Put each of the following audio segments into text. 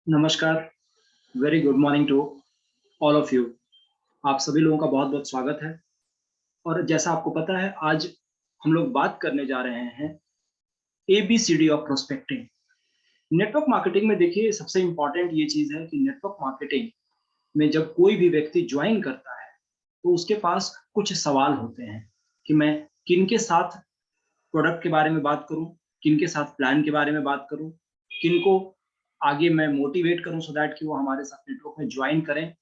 नमस्कार, very good morning to all of you. आप सभी लोगों का बहुत-बहुत स्वागत है। और जैसा आपको पता है, आज हम लोग बात करने जा रहे हैं ABCD of prospecting. Network marketing में देखिए सबसे इम्पोर्टेंट ये चीज़ है कि नेटवर्क मार्केटिंग में जब कोई भी व्यक्ति जॉइन करता है, तो उसके पास कुछ सवाल होते हैं कि मैं किनके साथ प्रोडक्ट के बारे में बात करूँ, किनके साथ प्लान के बारे में बात करूँ, किनको आगे मैं मोटिवेट करूँ सो दैट कि वो हमारे साथ नेटवर्क में जॉइन करें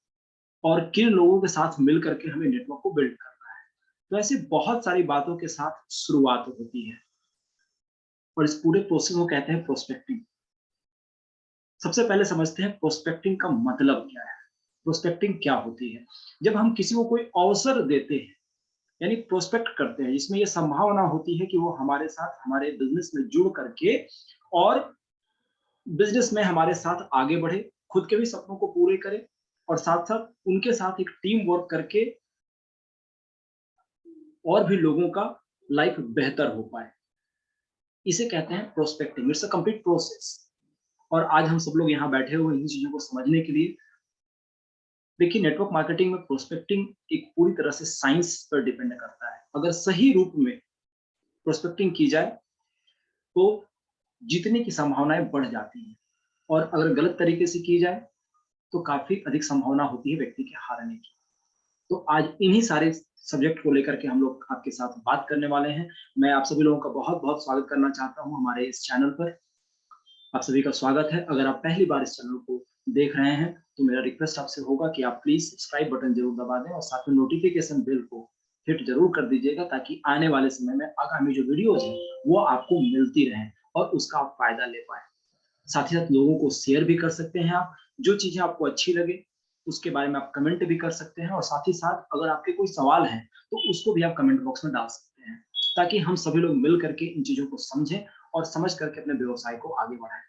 और किन लोगों के साथ मिल करके हमें नेटवर्क को बिल्ड करना है। तो ऐसी बहुत सारी बातों के साथ शुरुआत होती है और इस पूरे प्रोसेस को कहते हैं प्रोस्पेक्टिंग। सबसे पहले समझते हैं प्रोस्पेक्टिंग का मतलब क्या है। प्रोस्पेक्टिंग क्या होती है? जब हम किसी को कोई अवसर देते हैं, यानी प्रोस्पेक्ट करते हैं, इसमें ये संभावना होती है कि वो हमारे साथ हमारे बिजनेस में जुड़ करके और बिजनेस में हमारे साथ आगे बढ़े, खुद के भी सपनों को पूरे करे और साथ-साथ उनके साथ एक टीम वर्क करके और भी लोगों का लाइफ बेहतर हो पाए। इसे कहते हैं prospecting. It's a complete process. और आज हम सब लोग यहाँ बैठे हुए हैं इन चीज़ों को समझने के लिए। देखिए, नेटवर्क मार्केटिंग में प्रोस्पेक्टिंग एक पूरी तरह से साइंस पर डिपेंड करता है। अगर सही रूप में प्रोस्पेक्टिंग की जाए, तो जीतने की संभावनाएँ बढ़ जाती हैं और अगर गलत तरीके से की जाए, तो काफ़ी अधिक संभावना होती है व्यक्ति के हारने की। तो आज इन्हीं सारे सब्जेक्ट को लेकर के हम लोग आपके साथ बात करने वाले हैं। मैं आप सभी लोगों का बहुत-बहुत स्वागत करना चाहता हूँ हमारे इस चैनल पर। आप सभी का स्वागत है। अगर आप पहली बार इस चैनल को देख रहे हैं, तो मेरा रिक्वेस्ट आपसे होगा कि आप प्लीज़ सब्सक्राइब बटन ज़रूर दबा दें और साथ में नोटिफ़िकेशन बेल को हिट ज़रूर कर दीजिएगा ताकि आने वाले समय में आगामी जो वीडियोज़ हैं, वो आपको मिलती रहें और उसका आप फ़ायदा ले पाएँ। साथ ही साथ लोगों को शेयर भी कर सकते हैं आप। जो चीज़ें आपको अच्छी लगे, उसके बारे में आप कमेंट भी कर सकते हैं और साथ ही साथ अगर आपके कोई सवाल हैं, तो उसको भी आप कमेंट बॉक्स में डाल सकते हैं, ताकि हम सभी लोग मिल करके इन चीज़ों को समझें और समझ करके अपने व्यवसाय को आगे बढ़ाएँ।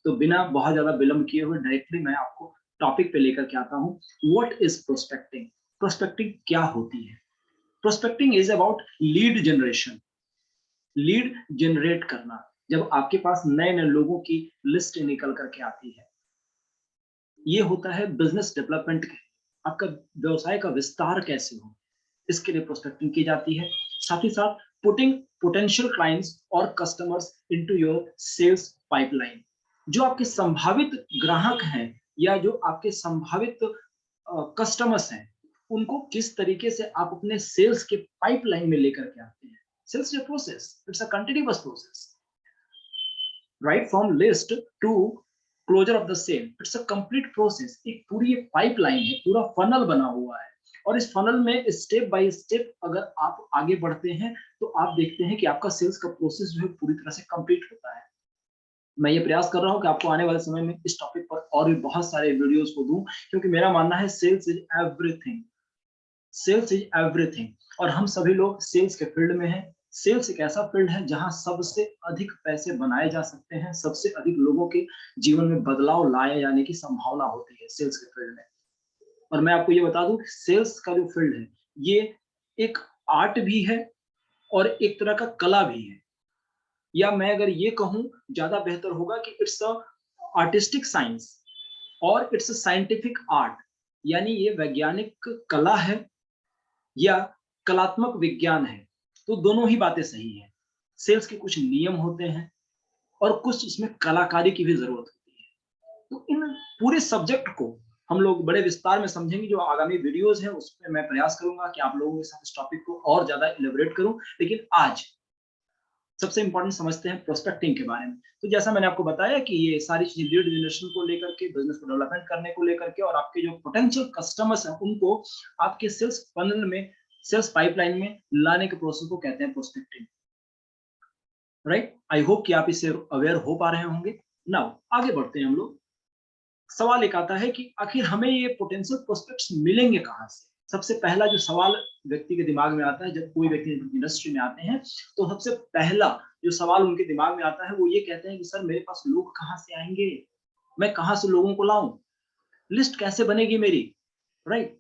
तो बिना बहुत ज़्यादा विलंब किए हुए डायरेक्टली मैं आपको टॉपिक पे लेकर के आता हूँ। What is prospecting? प्रोस्पेक्टिंग क्या होती है? Prospecting is about lead generation. Lead generate करना। जब आपके पास नए-नए लोगों की लिस्ट निकल कर के आती है, ये होता है बिज़नेस डेवलपमेंट के लिए। आपका व्यवसाय का विस्तार कैसे हो, इसके लिए प्रोस्पेक्टिंग की जाती है। साथ ही साथ पुटिंग पोटेंशियल क्लाइंट्स और customers into your sales pipeline. जो आपके संभावित ग्राहक हैं या जो आपके संभावित कस्टमर्स हैं, उनको किस तरीके से आप अपने सेल्स के पाइपलाइन में लेकर के आते हैं। Sales is a process, it's a continuous process. Right from list to closure of the sale, it's a complete process. एक पूरी पाइपलाइन है, पूरा फनल बना हुआ है और इस फनल में स्टेप बाय स्टेप अगर आप आगे बढ़ते हैं, तो आप देखते हैं कि आपका सेल्स का प्रोसेस जो है पूरी तरह से कंप्लीट होता है। मैं ये प्रयास कर रहा हूँ कि आपको आने वाले समय में इस टॉपिक पर और भी बहुत सारे वीडियोस को दूं, क्योंकि मेरा मानना है sales is everything. Sales is everything. और हम सभी लोग सेल्स के फील्ड में हैं। सेल्स एक ऐसा फील्ड है जहां सबसे अधिक पैसे बनाए जा सकते हैं, सबसे अधिक लोगों के जीवन में बदलाव लाए जाने की संभावना होती है सेल्स के फील्ड में। और मैं आपको ये बता दूं, सेल्स का जो फील्ड है, ये एक आर्ट भी है और एक तरह का कला भी है। या मैं अगर ये कहूं, ज्यादा बेहतर होगा कि इट्स अ आर्टिस्टिक साइंस और इट्स अ साइंटिफिक आर्ट। यानी ये वैज्ञानिक कला है या कलात्मक विज्ञान है। तो दोनों ही बातें सही हैं। सेल्स के कुछ नियम होते हैं और कुछ इसमें कलाकारी की भी ज़रूरत होती है। तो इन पूरे सब्जेक्ट को हम लोग बड़े विस्तार में समझेंगे। जो आगामी वीडियोज़ हैं, उसमें मैं प्रयास करूँगा कि आप लोगों के साथ इस टॉपिक को और ज़्यादा इलैबोरेट करूँ। लेकिन आज सबसे इम्पोर्टेंट समझते हैं प्रोस्पेक्टिंग के बारे में। तो जैसा मैंने आपको बताया कि ये सारी चीज़ें लीड जनरेशन को लेकर के, बिज़नेस को डेवलपमेंट करने को लेकर के और आपके जो पोटेंशियल कस्टमर्स हैं, उनको आपके सेल्स फनल में, सेल्स पाइपलाइन में लाने के प्रोसेस को कहते हैं प्रोस्पेक्टिंग। राइट? आई होप कि आप इससे अवेयर हो पा रहे होंगे। नाउ आगे बढ़ते हैं हम लोग। सवाल एक आता है कि आखिर हमें ये पोटेंशियल प्रोस्पेक्ट्स मिलेंगे कहाँ से? सबसे पहला जो सवाल व्यक्ति के दिमाग में आता है जब कोई व्यक्ति इंडस्ट्री में आते हैं, तो सबसे पहला जो सवाल उनके दिमाग में आता है, वो ये कहते हैं कि सर मेरे पास लोग कहाँ से आएँगे? मैं कहाँ से लोगों को लाऊँ? लिस्ट कैसे बनेगी मेरी? राइट?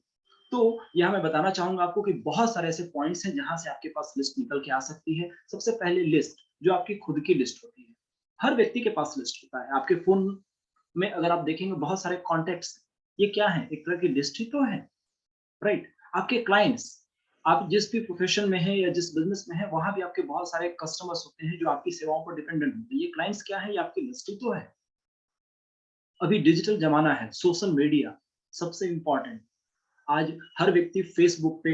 तो यहाँ मैं बताना चाहूँगा आपको कि बहुत सारे ऐसे पॉइंट्स हैं जहाँ से आपके पास लिस्ट निकल के आ सकती है। सबसे पहले लिस्ट जो आपकी खुद की लिस्ट होती है। हर व्यक्ति के पास लिस्ट होता है। आपके फ़ोन में अगर आप देखेंगे बहुत सारे कॉन्टेक्ट्स, ये क्या है? एक तरह की लिस्ट ही तो है, राइट? आपके क्लाइंट्स, आप जिस भी प्रोफेशन में हैं या जिस बिज़नेस में हैं, वहाँ भी आपके बहुत सारे कस्टमर्स होते हैं जो आपकी सेवाओं पर डिपेंडेंट होते हैं। ये क्लाइंट्स क्या है? ये आपकी लिस्ट ही तो है। अभी डिजिटल ज़माना है, सोशल मीडिया सबसे इम्पोर्टेंट। आज हर व्यक्ति फेसबुक पे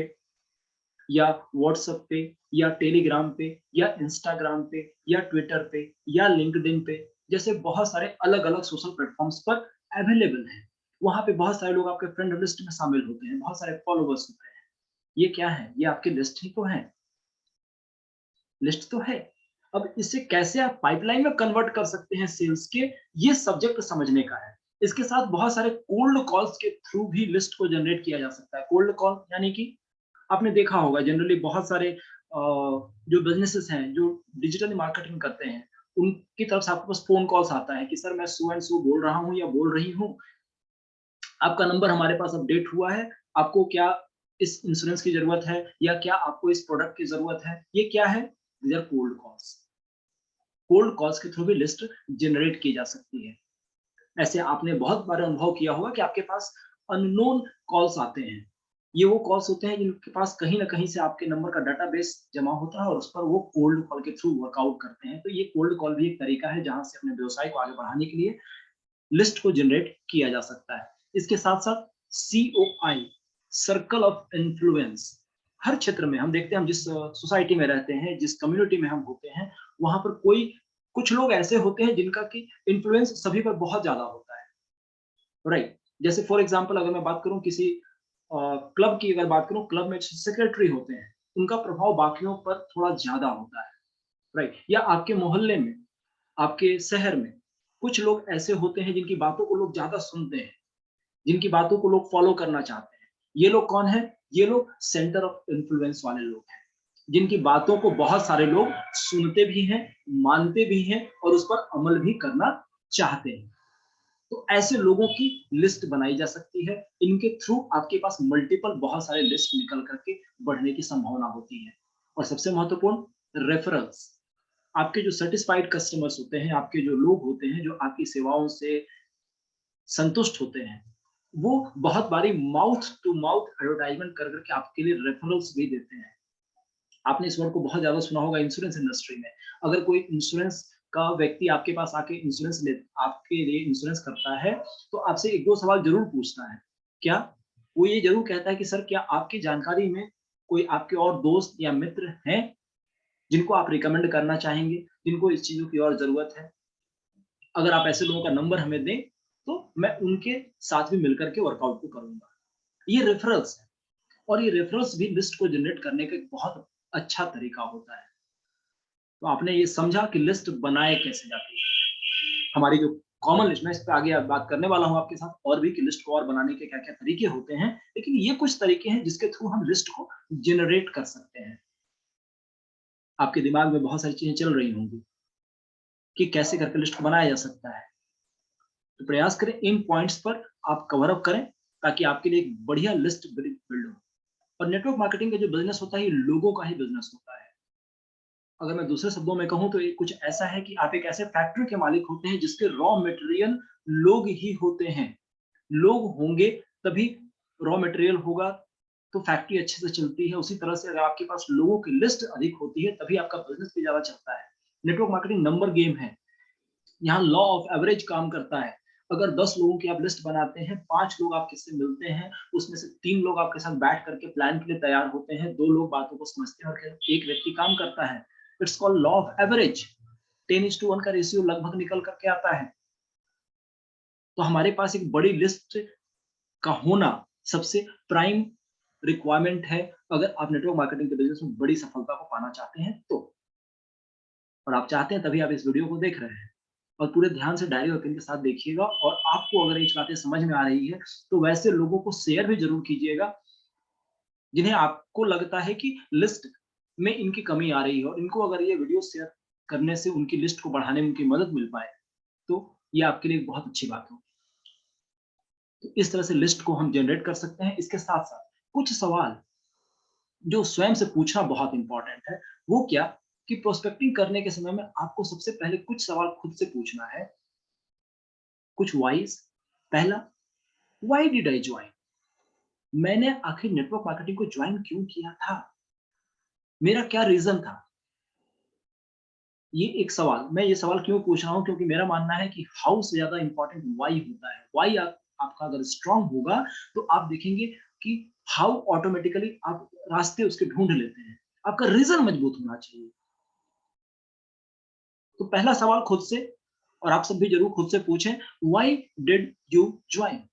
या व्हाट्सएप पे या टेलीग्राम पे या इंस्टाग्राम पे या ट्विटर पे या लिंक्डइन पे जैसे बहुत सारे अलग-अलग सोशल प्लेटफ़ॉर्म्स पर अवेलेबल हैं। वहाँ पे बहुत सारे लोग आपके फ्रेंड लिस्ट में शामिल होते हैं, बहुत सारे फॉलोवर्स होते हैं। ये क्या है? ये आपकी लिस्ट ही तो है, लिस्ट तो है। अब इसे कैसे आप पाइपलाइन में कन्वर्ट कर सकते हैं सेल्स के, ये सब्जेक्ट समझने का है। इसके साथ बहुत सारे कोल्ड कॉल्स के थ्रू भी लिस्ट को जनरेट किया जा सकता है। कोल्ड कॉल यानी कि आपने देखा होगा जनरली बहुत सारे जो बिज़नेसेस हैं, जो डिजिटल मार्केटिंग करते हैं, उनकी तरफ से आपके पास फ़ोन कॉल्स आता है कि सर मैं सो एंड सो बोल रहा हूँ या बोल रही हूँ, आपका नंबर हमारे पास अपडेट हुआ है, आपको क्या इस इंश्योरेंस की ज़रूरत है या क्या आपको इस प्रोडक्ट की ज़रूरत है? ये क्या है? These are cold calls. Cold calls के थ्रू भी लिस्ट जनरेट की जा सकती है। ऐसे आपने बहुत बार अनुभव किया होगा कि आपके पास अननोन कॉल्स आते हैं। ये वो कॉल्स होते हैं जिनके पास कहीं न कहीं से आपके नंबर का डाटाबेस जमा होता है और उस पर वो कोल्ड कॉल के थ्रू वर्कआउट करते हैं। तो ये कोल्ड कॉल भी एक तरीका है जहाँ से अपने व्यवसाय को आगे बढ़ाने के लिए लिस्ट को जनरेट किया जा सकता है। इसके साथ-साथ सीओआई सर्कल ऑफ इन्फ्लुएंस हर क्षेत्र में हम देखते हैं हम जिस सोसाइटी में रहते हैं, जिस कम्युनिटी में हम होते हैं, वहाँ पर कोई कुछ लोग ऐसे होते हैं जिनका कि इन्फ्लुएंस सभी पर बहुत ज़्यादा होता है। राइट, जैसे फॉर एग्जांपल अगर मैं बात करूं किसी क्लब की अगर बात करूं क्लब में सेक्रेटरी होते हैं उनका प्रभाव बाकियों पर थोड़ा ज्यादा होता है। राइट, या आपके मोहल्ले में आपके शहर में कुछ लोग ऐसे होते हैं जिनकी बातों को लोग ज्यादा सुनते हैं, जिनकी बातों को लोग फॉलो करना चाहते हैं। ये लोग कौन है? ये लोग सेंटर ऑफ इन्फ्लुएंस वाले लोग हैं, जिनकी बातों को बहुत सारे लोग सुनते भी हैं, मानते भी हैं और उस पर अमल भी करना चाहते हैं। तो ऐसे लोगों की लिस्ट बनाई जा सकती है। इनके थ्रू आपके पास मल्टीपल बहुत सारे लिस्ट निकल करके बढ़ने की संभावना होती है। और सबसे महत्वपूर्ण रेफरल्स, आपके जो सेटिस्फाइड कस्टमर्स होते हैं, आपके जो लोग होते हैं जो आपकी सेवाओं से संतुष्ट होते हैं, वो बहुत बारी माउथ टू माउथ एडवर्टाइजमेंट कर करके आपके लिए रेफरल्स भी देते हैं। आपने इस वर्ड को बहुत ज्यादा सुना होगा इंश्योरेंस इंडस्ट्री में। अगर कोई इंश्योरेंस का व्यक्ति आपके पास आके इंश्योरेंस ले आपके लिए इंश्योरेंस करता है तो आपसे एक दो सवाल जरूर पूछता है। क्या? वो ये जरूर कहता है कि सर क्या आपकी जानकारी में कोई आपके और दोस्त या मित्र हैं जिनको आप रिकमेंड करना चाहेंगे, जिनको इस चीजों की और जरूरत है? अगर आप ऐसे लोगों का नंबर हमें दें तो मैं उनके साथ भी मिलकर के वर्कआउट को करूंगा। ये रेफरल्स है और ये रेफरल्स भी लिस्ट को जनरेट करने का एक बहुत अच्छा तरीका होता है। तो आपने ये समझा कि लिस्ट बनाए कैसे जाती है। हमारी जो कॉमन लिस्ट, मैं इस पे आगे बात करने वाला हूँ आपके साथ और भी कि लिस्ट को और बनाने के क्या-क्या तरीके होते हैं। लेकिन ये कुछ तरीके हैं जिसके थ्रू हम लिस्ट को जनरेट कर सकते हैं। आपके दिमाग में बहुत सारी चीज़ें चल रही होंगी कि कैसे करके लिस्ट को बनाया जा सकता है। तो प्रयास करें इन पॉइंट्स पर आप कवर अप करें ताकि आपके लिए एक बढ़िया लिस्ट बिल्ड हो। और नेटवर्क मार्केटिंग का जो बिज़नेस होता है ये लोगों का ही बिज़नेस होता है। अगर मैं दूसरे शब्दों में कहूँ तो ये कुछ ऐसा है कि आप एक ऐसे फैक्ट्री के मालिक होते हैं जिसके रॉ मटेरियल लोग ही होते हैं। लोग होंगे तभी रॉ मटेरियल होगा तो फैक्ट्री अच्छे से चलती है। उसी तरह से अगर आपके पास लोगों की लिस्ट अधिक होती है तभी आपका बिज़नेस भी ज़्यादा चलता है। नेटवर्क मार्केटिंग नंबर गेम है। यहाँ लॉ ऑफ एवरेज काम करता है। अगर 10 लोगों की आप लिस्ट बनाते हैं, 5 लोग आपके से मिलते हैं, उसमें से 3 लोग आपके साथ बैठ करके प्लान के लिए तैयार होते हैं, 2 लोग बातों को समझते हैं और एक व्यक्ति काम करता है। It's called law of average. 10:1 का रेशियो लगभग निकल करके आता है। तो हमारे पास एक बड़ी लिस्ट का होना सबसे प्राइम रिक्वायरमेंट है, अगर आप नेटवर्क मार्केटिंग के बिज़नेस में बड़ी सफलता को पाना चाहते हैं तो। और आप चाहते हैं तभी आप इस वीडियो को देख रहे हैं। और पूरे ध्यान से डायरी और पेन के साथ देखिएगा और आपको अगर ये बातें समझ में आ रही है तो वैसे लोगों को शेयर भी जरूर कीजिएगा जिन्हें आपको लगता है कि लिस्ट में इनकी कमी आ रही है और इनको अगर ये वीडियो शेयर करने से उनकी लिस्ट को बढ़ाने में उनकी मदद मिल पाए तो ये आपके लिए एक बहुत अच्छी बात हो। तो इस तरह से लिस्ट को हम जनरेट कर सकते हैं। इसके साथ साथ कुछ सवाल जो स्वयं से पूछना बहुत इंपॉर्टेंट है, वो क्या कि प्रोस्पेक्टिंग करने के समय में आपको सबसे पहले कुछ सवाल खुद से पूछना है कुछ वाइज। पहला, व्हाई डिड आई ज्वाइन? मैंने आखिर नेटवर्क मार्केटिंग को ज्वाइन क्यों किया था? मेरा क्या रीजन था? ये एक सवाल, मैं ये सवाल क्यों पूछ रहा हूँ, क्योंकि मेरा मानना है कि हाउ से ज्यादा इंपॉर्टेंट वाई होता है। वाई आपका अगर स्ट्रांग होगा तो आप देखेंगे कि हाउ ऑटोमेटिकली आप रास्ते उसके ढूंढ लेते हैं। आपका रीजन मजबूत होना चाहिए। तो पहला सवाल खुद से, और आप सब भी जरूर खुद से पूछें, why did you join?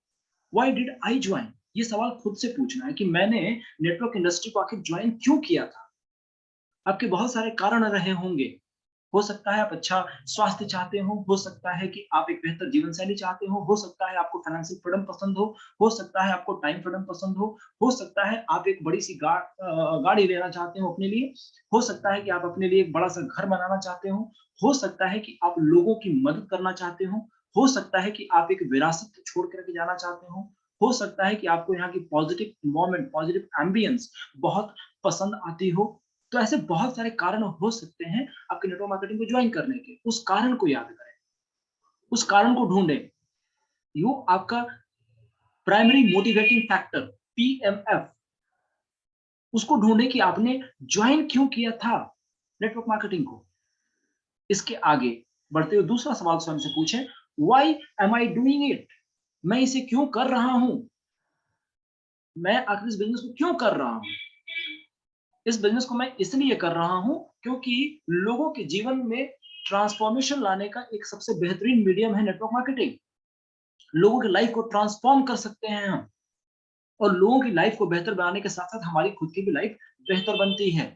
Why did I join? ये सवाल खुद से पूछना है कि मैंने नेटवर्क इंडस्ट्री को आखिर ज्वाइन क्यों किया था। आपके बहुत सारे कारण रहे होंगे। हो सकता है आप अच्छा स्वास्थ्य चाहते हो सकता है कि आप एक बेहतर जीवन शैली चाहते हो सकता है आपको फाइनेंशियल फ्रीडम पसंद हो सकता है आपको टाइम फ्रीडम पसंद हो सकता है आप एक बड़ी सी गाड़ी लेना चाहते हो अपने लिए, हो सकता है कि आप अपने लिए एक बड़ा सा घर बनाना चाहते हो सकता है कि आप लोगों की मदद करना चाहते हो सकता है कि आप एक विरासत छोड़ करके जाना चाहते हो सकता है कि आपको यहाँ की पॉजिटिव इन्वायरमेंट, पॉजिटिव एम्बियंस बहुत पसंद आती हो। तो ऐसे बहुत सारे कारण हो सकते हैं आपके नेटवर्क मार्केटिंग को ज्वाइन करने के। उस कारण को याद करें, उस कारण को ढूंढें। यू आपका प्राइमरी मोटिवेटिंग फैक्टर, पीएमएफ, उसको ढूंढें कि आपने ज्वाइन क्यों किया था नेटवर्क मार्केटिंग को। इसके आगे बढ़ते हुए दूसरा सवाल स्वयं से पूछें, why am I doing it? मैं इसे क्यों कर रहा हूं? मैं आखिर इस बिजनेस को क्यों कर रहा हूं? इस बिजनेस को मैं इसलिए कर रहा हूं क्योंकि लोगों के जीवन में ट्रांसफॉर्मेशन लाने का एक सबसे बेहतरीन मीडियम है नेटवर्क मार्केटिंग। लोगों की लाइफ को ट्रांसफॉर्म कर सकते हैं हम, और लोगों की लाइफ को बेहतर बनाने के साथ साथ हमारी खुद की भी लाइफ बेहतर बनती है।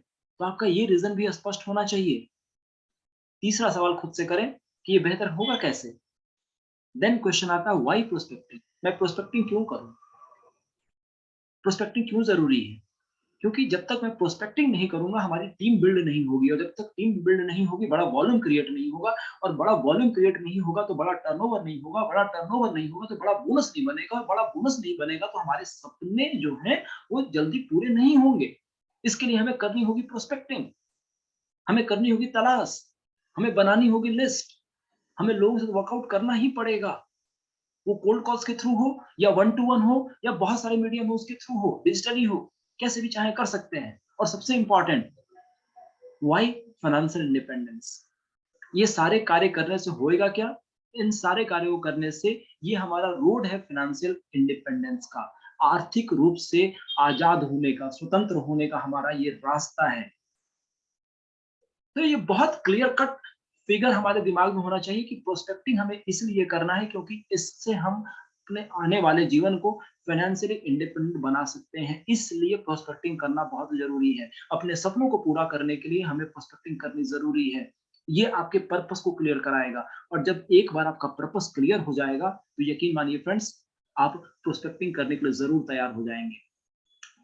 तो आपका ये रीजन भी स्पष्ट होना चाहिए। तीसरा सवाल खुद से करें कि ये बेहतर होगा कैसे। देन क्वेश्चन आता है व्हाई प्रोस्पेक्टिंग? मैं प्रोस्पेक्टिंग क्यों करूं? प्रोस्पेक्टिंग क्यों जरूरी है? क्योंकि जब तक मैं प्रोस्पेक्टिंग नहीं करूंगा हमारी टीम बिल्ड नहीं होगी, और जब तक टीम बिल्ड नहीं होगी बड़ा वॉल्यूम क्रिएट नहीं होगा, और बड़ा वॉल्यूम क्रिएट नहीं होगा तो बड़ा टर्नओवर नहीं होगा, बड़ा टर्नओवर नहीं होगा तो बड़ा बोनस नहीं बनेगा, और बड़ा बोनस नहीं बनेगा तो हमारे सपने जो हैं वो जल्दी पूरे नहीं होंगे। इसके लिए हमें करनी होगी प्रोस्पेक्टिंग, हमें करनी होगी तलाश, हमें बनानी होगी लिस्ट, हमें लोगों से वर्कआउट करना ही पड़ेगा। वो कोल्ड कॉल्स के थ्रू हो, या वन टू वन हो, या बहुत सारे मीडियम हो उसके थ्रू हो, डिजिटली हो, कैसे भी चाहे कर सकते हैं। और सबसे इंपॉर्टेंट, व्हाई फाइनेंशियल इंडिपेंडेंस? ये सारे कार्य करने से होएगा क्या? इन सारे कार्यों को करने से ये हमारा रोड है फाइनेंशियल इंडिपेंडेंस का, आर्थिक रूप से आजाद होने का, स्वतंत्र होने का हमारा ये रास्ता है। तो ये बहुत क्लियर कट फिगर हमारे दिमाग में होना चाहिए कि प्रोस्पेक्टिंग हमें इसलिए करना है क्योंकि इससे हम अपने आने वाले जीवन को फाइनेंशियली इंडिपेंडेंट बना सकते हैं। इसलिए प्रोस्पेक्टिंग करना बहुत जरूरी है। अपने सपनों को पूरा करने के लिए हमें प्रोस्पेक्टिंग करनी जरूरी है। ये आपके पर्पस को क्लियर कराएगा, और जब एक बार आपका पर्पस क्लियर हो जाएगा तो यकीन मानिए फ्रेंड्स, आप प्रोस्पेक्टिंग करने के लिए जरूर तैयार हो जाएंगे।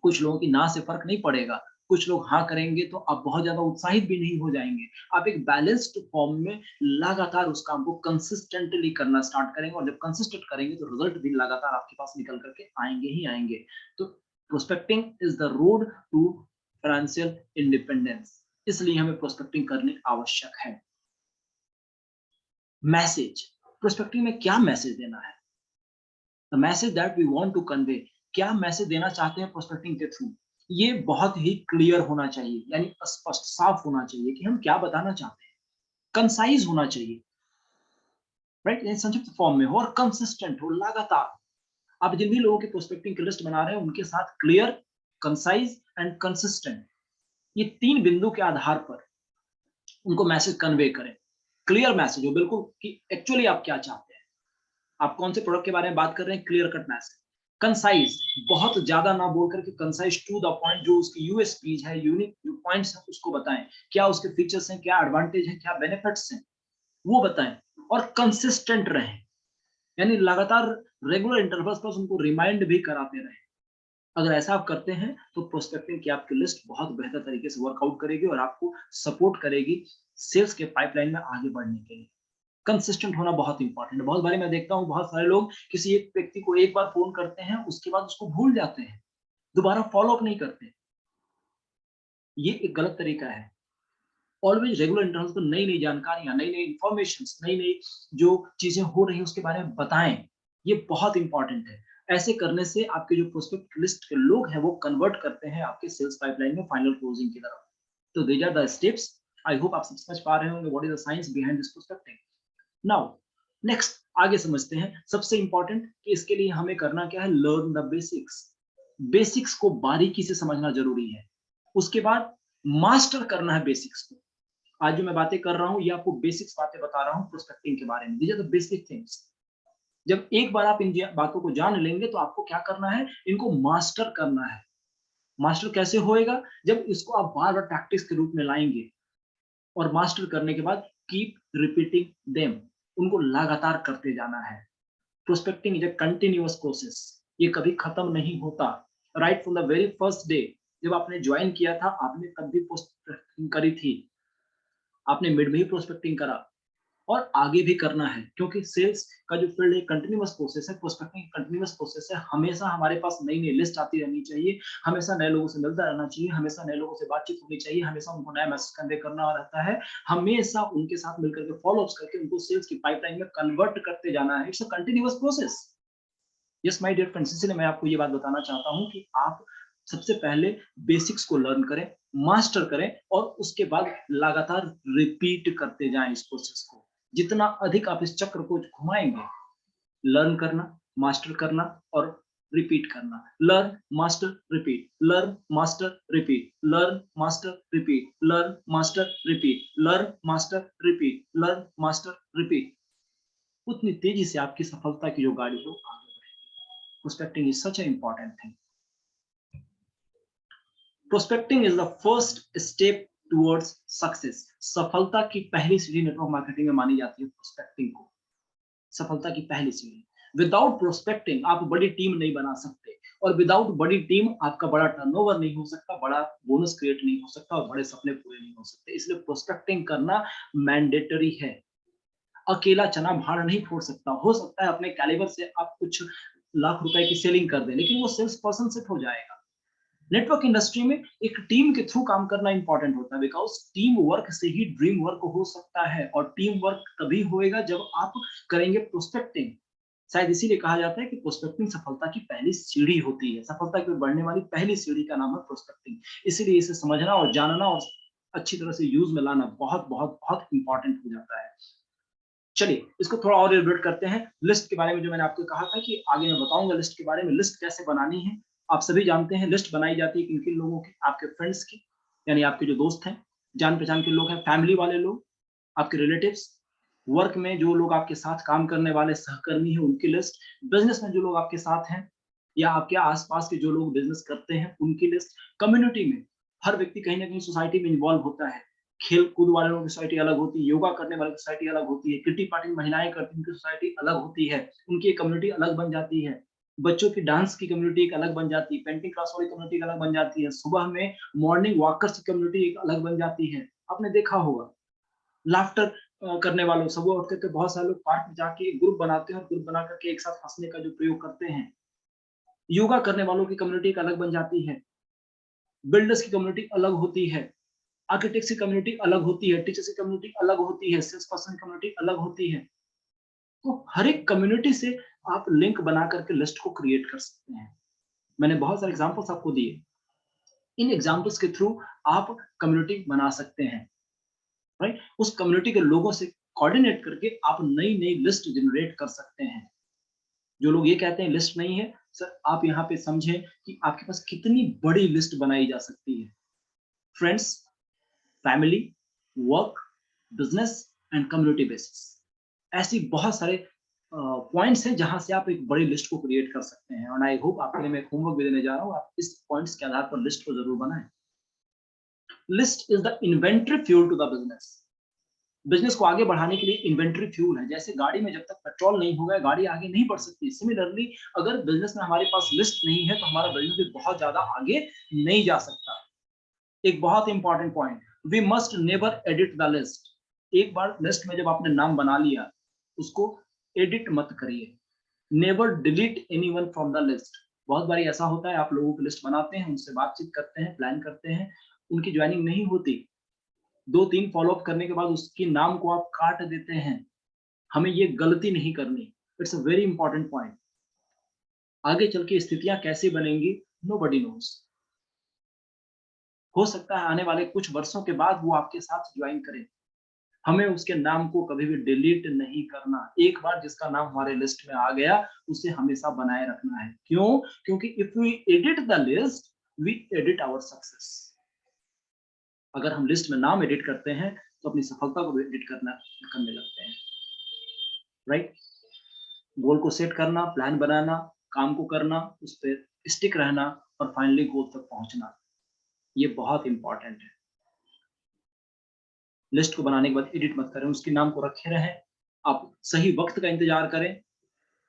कुछ लोगों की ना से फर्क नहीं पड़ेगा, कुछ लोग हाँ करेंगे तो आप बहुत ज्यादा उत्साहित भी नहीं हो जाएंगे। आप एक बैलेंस्ड फॉर्म में लगातार उस काम को कंसिस्टेंटली करना स्टार्ट करेंगे, और जब कंसिस्टेंट करेंगे तो रिजल्ट भी लगातार आपके पास निकल करके आएंगे ही आएंगे। तो prospecting is the road to financial independence, इसलिए हमें प्रोस्पेक्टिंग करनी आवश्यक है। मैसेज, प्रोस्पेक्टिंग में क्या मैसेज देना है, the message that we want to convey, क्या मैसेज देना चाहते हैं प्रोस्पेक्टिंग के थ्रू, ये बहुत ही क्लियर होना चाहिए, यानी स्पष्ट साफ होना चाहिए कि हम क्या बताना चाहते हैं। कंसाइज होना चाहिए, राइट, यानी संक्षिप्त फॉर्म में हो और कंसिस्टेंट हो, लगातार। आप जिन भी लोगों की प्रोस्पेक्टिंग की लिस्ट बना रहे हैं उनके साथ क्लियर, कंसाइज एंड कंसिस्टेंट, ये तीन बिंदु के आधार पर उनको मैसेज कन्वे करें। क्लियर मैसेज हो बिल्कुल कि एक्चुअली आप क्या चाहते हैं, आप कौन से प्रोडक्ट के बारे में बात कर रहे हैं, क्लियर कट मैसेज। कंसाइज, बहुत ज्यादा ना बोल करके कंसाइज टू द पॉइंट, जो उसकी यूएसपीज है, यूनिक जो पॉइंट्स हैं उसको बताएं, क्या उसके फीचर्स हैं, क्या एडवांटेज है, क्या बेनिफिट्स हैं, वो बताएं। और कंसिस्टेंट रहें, यानी लगातार रेगुलर इंटरवल्स पर उनको रिमाइंड भी कराते रहें। अगर ऐसा आप करते हैं तो प्रोस्पेक्टिंग की आपकी लिस्ट बहुत बेहतर तरीके से वर्कआउट करेगी और आपको सपोर्ट करेगी सेल्स के पाइपलाइन में आगे बढ़ने के लिए। कंसिस्टेंट होना बहुत इंपॉर्टेंट है। बहुत बार मैं देखता हूँ बहुत सारे लोग किसी एक व्यक्ति को एक बार फोन करते हैं, उसके बाद उसको भूल जाते हैं, दोबारा फॉलो अप नहीं करते। ये एक गलत तरीका है। ऑलवेज रेगुलर इंटरव्यूज को नई नई जानकारियां, नई नई इंफॉर्मेशन, नई नई जो चीजें हो रही है उसके बारे में बताएं। ये बहुत इंपॉर्टेंट है। ऐसे करने से आपके जो प्रोस्पेक्ट लिस्ट के लोग हैं वो कन्वर्ट करते हैं आपके सेल्स पाइपलाइन में फाइनल क्लोजिंग की तरफ। तो these are the steps. I hope आप समझ पा रहे होंगे what is the science behind this prospecting. Now next आगे समझते हैं। सबसे इंपॉर्टेंट कि इसके लिए हमें करना क्या है, लर्न द बेसिक्स। बेसिक्स को बारीकी से समझना जरूरी है। उसके बाद मास्टर करना है बेसिक्स को। आज जो मैं बातें कर रहा हूं ये आपको बेसिक्स बातें बता रहा हूं प्रोस्पेक्टिंग के बारे में। These are the basic things. जब एक बार आप इन बातों को जान लेंगे तो आपको क्या करना है, इनको मास्टर करना है। मास्टर कैसे होएगा, जब इसको आप बार बार प्रैक्टिस के रूप में लाएंगे। और मास्टर करने के बाद कीप रिपीटिंग देम, उनको लगातार करते जाना है। Prospecting is a continuous process, ये कभी खत्म नहीं होता। Right from the very first day जब आपने ज्वाइन किया था, आपने तब भी प्रोस्पेक्टिंग करी थी, आपने मिड में ही प्रोस्पेक्टिंग करा और आगे भी करना है, क्योंकि सेल्स का जो फील्ड है कंटिन्यूअस प्रोसेस है, प्रोस्पेक्टिंग कंटिन्यूअस प्रोसेस है। हमेशा हमारे पास नई नई लिस्ट आती रहनी चाहिए, हमेशा नए लोगों से मिलता रहना चाहिए, हमेशा नए लोगों से बातचीत होनी चाहिए, हमेशा उनको नया मैसेज कन्वे करना रहता है, हमेशा उनके साथ मिलकर के फॉलोअप्स करके उनको सेल्स की पाइपलाइन में कन्वर्ट करते जाना है। It's a continuous process. Yes my dear friends, इसलिए मैं आपको ये बात बताना चाहता हूँ कि आप सबसे पहले बेसिक्स को लर्न करें, मास्टर करें और उसके बाद लगातार रिपीट करते जाएं इस प्रोसेस को। जितना अधिक आप इस चक्र को घुमाएंगे, लर्न करना, मास्टर करना और रिपीट करना, learn master repeat, learn master repeat, learn master repeat, learn master repeat, learn master repeat, learn master repeat, उतनी तेजी से आपकी सफलता की जो गाड़ी हो आगे बढ़ेगी। Prospecting is such A important thing. Prospecting is the first step towards success. सफलता की पहली सीढ़ी नेटवर्क मार्केटिंग में मानी जाती है प्रोस्पेक्टिंग को, सफलता की पहली सीढ़ी। विदाउट प्रोस्पेक्टिंग आप बड़ी टीम नहीं बना सकते, और विदाउट बड़ी टीम आपका बड़ा टर्नओवर नहीं हो सकता, बड़ा बोनस क्रिएट नहीं हो सकता और बड़े सपने पूरे नहीं हो सकते। इसलिए प्रोस्पेक्टिंग करना मैंडेटरी है। अकेला चना भाड़ नहीं फोड़ सकता। हो सकता है अपने कैलिबर से आप कुछ लाख रुपए की सेलिंग कर दें, लेकिन वो सेल्स पर्सन से हो जाएगा। नेटवर्क इंडस्ट्री में एक टीम के थ्रू काम करना इंपॉर्टेंट होता है, बिकॉज टीम वर्क से ही ड्रीम वर्क हो सकता है, और टीम वर्क तभी होएगा जब आप करेंगे प्रोस्पेक्टिंग। शायद इसीलिए कहा जाता है कि प्रोस्पेक्टिंग सफलता की पहली सीढ़ी होती है। सफलता की ओर बढ़ने वाली पहली सीढ़ी का नाम है प्रोस्पेक्टिंग। इसीलिए इसे समझना और जानना और अच्छी तरह से यूज में लाना बहुत बहुत बहुत इंपॉर्टेंट हो जाता है। चलिए इसको थोड़ा और एलिब्रेट करते हैं। लिस्ट के बारे में जो मैंने आपको कहा था कि आगे मैं बताऊंगा लिस्ट के बारे में, लिस्ट कैसे बनानी है। आप सभी जानते हैं लिस्ट बनाई जाती है किन किन लोगों की, आपके फ्रेंड्स की, यानी आपके जो दोस्त हैं, जान पहचान के लोग हैं, फैमिली वाले लोग, आपके रिलेटिव्स, वर्क में जो लोग आपके साथ काम करने वाले सहकर्मी हैं उनकी लिस्ट, बिजनेस में जो लोग आपके साथ हैं या आपके आसपास के जो लोग बिजनेस करते हैं उनकी लिस्ट, कम्युनिटी में हर व्यक्ति कहीं ना कहीं सोसाइटी में इन्वॉल्व होता है। खेल कूद वाले लोगों की सोसाइटी अलग होती है, योगा करने वालों की सोसाइटी अलग होती है, किटी पार्टी महिलाएं करती हैं उनकी सोसाइटी अलग होती है, उनकी एक कम्युनिटी अलग बन जाती है। बच्चों की डांस की कम्युनिटी एक अलग बन जाती है, पेंटिंग क्लास वाली कम्युनिटी एक अलग बन जाती है, सुबह में मॉर्निंग वॉकर्स की कम्युनिटी एक अलग बन जाती है। आपने देखा होगा लाफ्टर करने वालों, सुबह उठ करके बहुत सारे लोग पार्क में जाके एक ग्रुप बनाते हैं और ग्रुप बना करके एक साथ हंसने का जो प्रयोग करते हैं। योगा करने वालों की कम्युनिटी एक अलग बन जाती है, बिल्डर्स की कम्युनिटी अलग होती है, आर्किटेक्ट्स की कम्युनिटी अलग होती है, टीचर्स की कम्युनिटी अलग होती है, सेल्स पर्सन की कम्युनिटी अलग होती है। तो हर एक कम्युनिटी से आप लिंक बना करके लिस्ट को क्रिएट कर सकते हैं। मैंने बहुत सारे एग्जांपल्स आपको दिए, इन एग्जांपल्स के थ्रू आप कम्युनिटी बना सकते हैं। राइट, उस कम्युनिटी के लोगों से कोऑर्डिनेट करके आप नई नई लिस्ट जनरेट कर सकते हैं। जो लोग ये कहते हैं लिस्ट नहीं है, सर आप यहाँ पे समझें कि आपके पास कितनी बड़ी लिस्ट बनाई जा सकती है। Friends, family, work, business and community basis, ऐसी बहुत सारे पॉइंट्स हैं जहां से आप एक बड़ी लिस्ट को क्रिएट कर सकते हैं। और आई होप आपके लिए मैं होमवर्क भी देने जा रहा हूं, आप इस पॉइंट्स के आधार पर लिस्ट को जरूर बनाएं। List is the inventory fuel to the business. Business को आगे बढ़ाने के लिए इन्वेंटरी फ्यूल है। जैसे गाड़ी में जब तक पेट्रोल नहीं होगा गाड़ी आगे नहीं बढ़ सकती, सिमिलरली अगर बिजनेस में हमारे पास लिस्ट नहीं है तो हमारा बिजनेस भी बहुत ज्यादा आगे नहीं जा सकता। एक बहुत important point, we must never edit the list. एक बार लिस्ट में जब आपने नाम बना लिया उसको एडिट मत करिए। Never delete anyone from the list. बहुत बार ऐसा होता है आप लोगों की लिस्ट बनाते हैं, उनसे बातचीत करते हैं, प्लान करते हैं, उनकी ज्वाइनिंग नहीं होती, 2-3 फॉलो अप करने के बाद उसके नाम को आप काट देते हैं। हमें ये गलती नहीं करनी। It's a very important point. आगे चल के स्थितियाँ कैसी बनेंगी, नोबडी नोज़। हो सकता है आने वाले कुछ वर्षों के बाद वो आपके साथ जॉइन करे। हमें उसके नाम को कभी भी डिलीट नहीं करना। एक बार जिसका नाम हमारे लिस्ट में आ गया, उसे हमेशा बनाए रखना है। क्यों? क्योंकि if we edit the list, we edit our success. अगर हम लिस्ट में नाम एडिट करते हैं, तो अपनी सफलता को भी एडिट करने लगते हैं। राइट? गोल को सेट करना, प्लान बनाना, काम को करना, उस पे स्टिक रहना और फाइनली गोल तक पहुंचना, ये बहुत इंपॉर्टेंट है। लिस्ट को बनाने के बाद एडिट मत करें, उसके नाम को रखे रहें। आप सही वक्त का इंतजार करें।